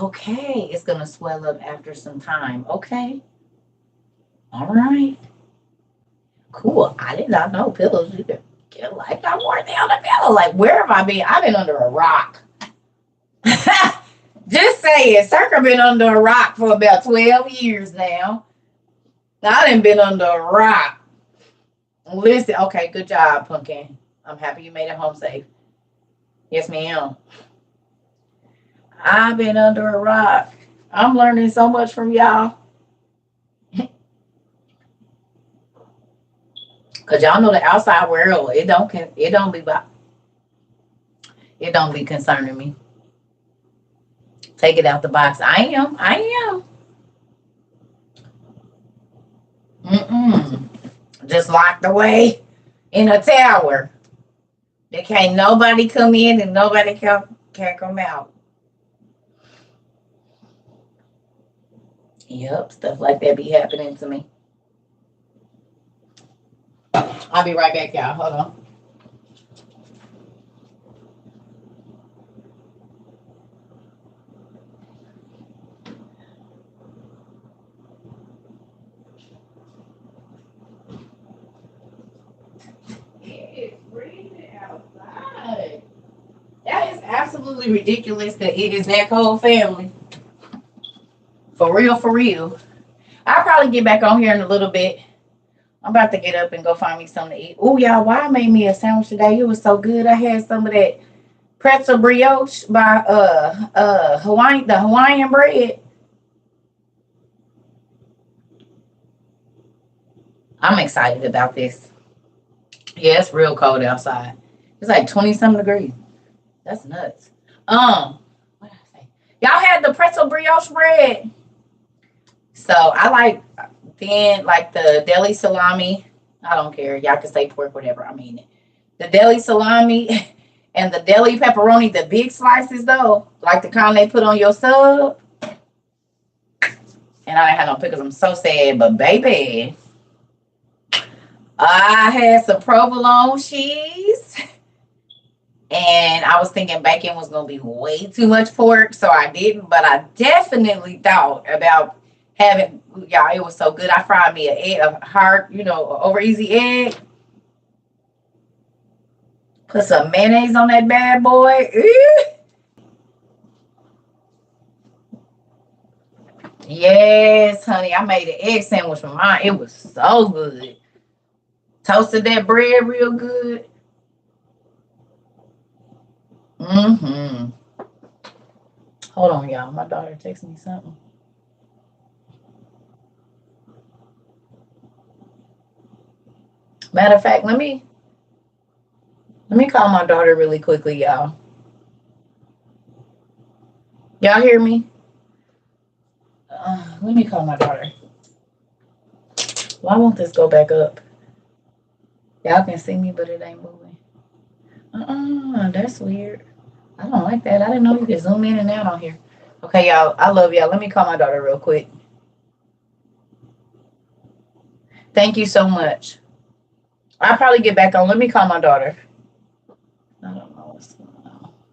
Okay, it's going to swell up after some time. Okay. All right. Cool. I did not know pillows. You could get a lifetime warranty on a pillow. Like, where have I been? I've been under a rock. Just saying. Circa been under a rock for about 12 years now. I done been under a rock. Listen. Okay, good job, Pumpkin. I'm happy you made it home safe. Yes, ma'am. I've been under a rock. I'm learning so much from y'all. Cause y'all know the outside world, it don't be concerning me. Take it out the box. I am. Just locked away in a tower. There can't nobody come in and nobody can't come out. Yep, stuff like that be happening to me. I'll be right back, y'all. Hold on. Yeah. absolutely ridiculous that it is that whole family. For real, for real. I'll probably get back on here in a little bit. I'm about to get up and go find me something to eat. Oh, y'all, why I made me a sandwich today? It was so good. I had some of that pretzel brioche by the Hawaiian bread. I'm excited about this. Yeah, it's real cold outside. It's like 20-something degrees. That's nuts. What did I say? Y'all had the pretzel brioche bread. So I like the deli salami. I don't care. Y'all can say pork, whatever. I mean it. The deli salami and the deli pepperoni, the big slices though, like the kind they put on your sub. And I didn't have no pickles. I'm so sad, but baby, I had some provolone cheese. And I was thinking bacon was going to be way too much pork, so I didn't. But I definitely thought about having, y'all, it was so good. I fried me an egg, a hard, over easy egg. Put some mayonnaise on that bad boy. Yes, honey. I made an egg sandwich for mine. It was so good. Toasted that bread real good. Mm-hmm. Hold on, y'all. My daughter texted me something. Matter of fact, let me call my daughter really quickly, y'all. Y'all hear me? Let me call my daughter. Why won't this go back up? Y'all can see me, but it ain't moving. That's weird. I don't like that. I didn't know you could zoom in and out on here. Okay, y'all. I love y'all. Let me call my daughter real quick. Thank you so much. I'll probably get back on. Let me call my daughter. I don't know.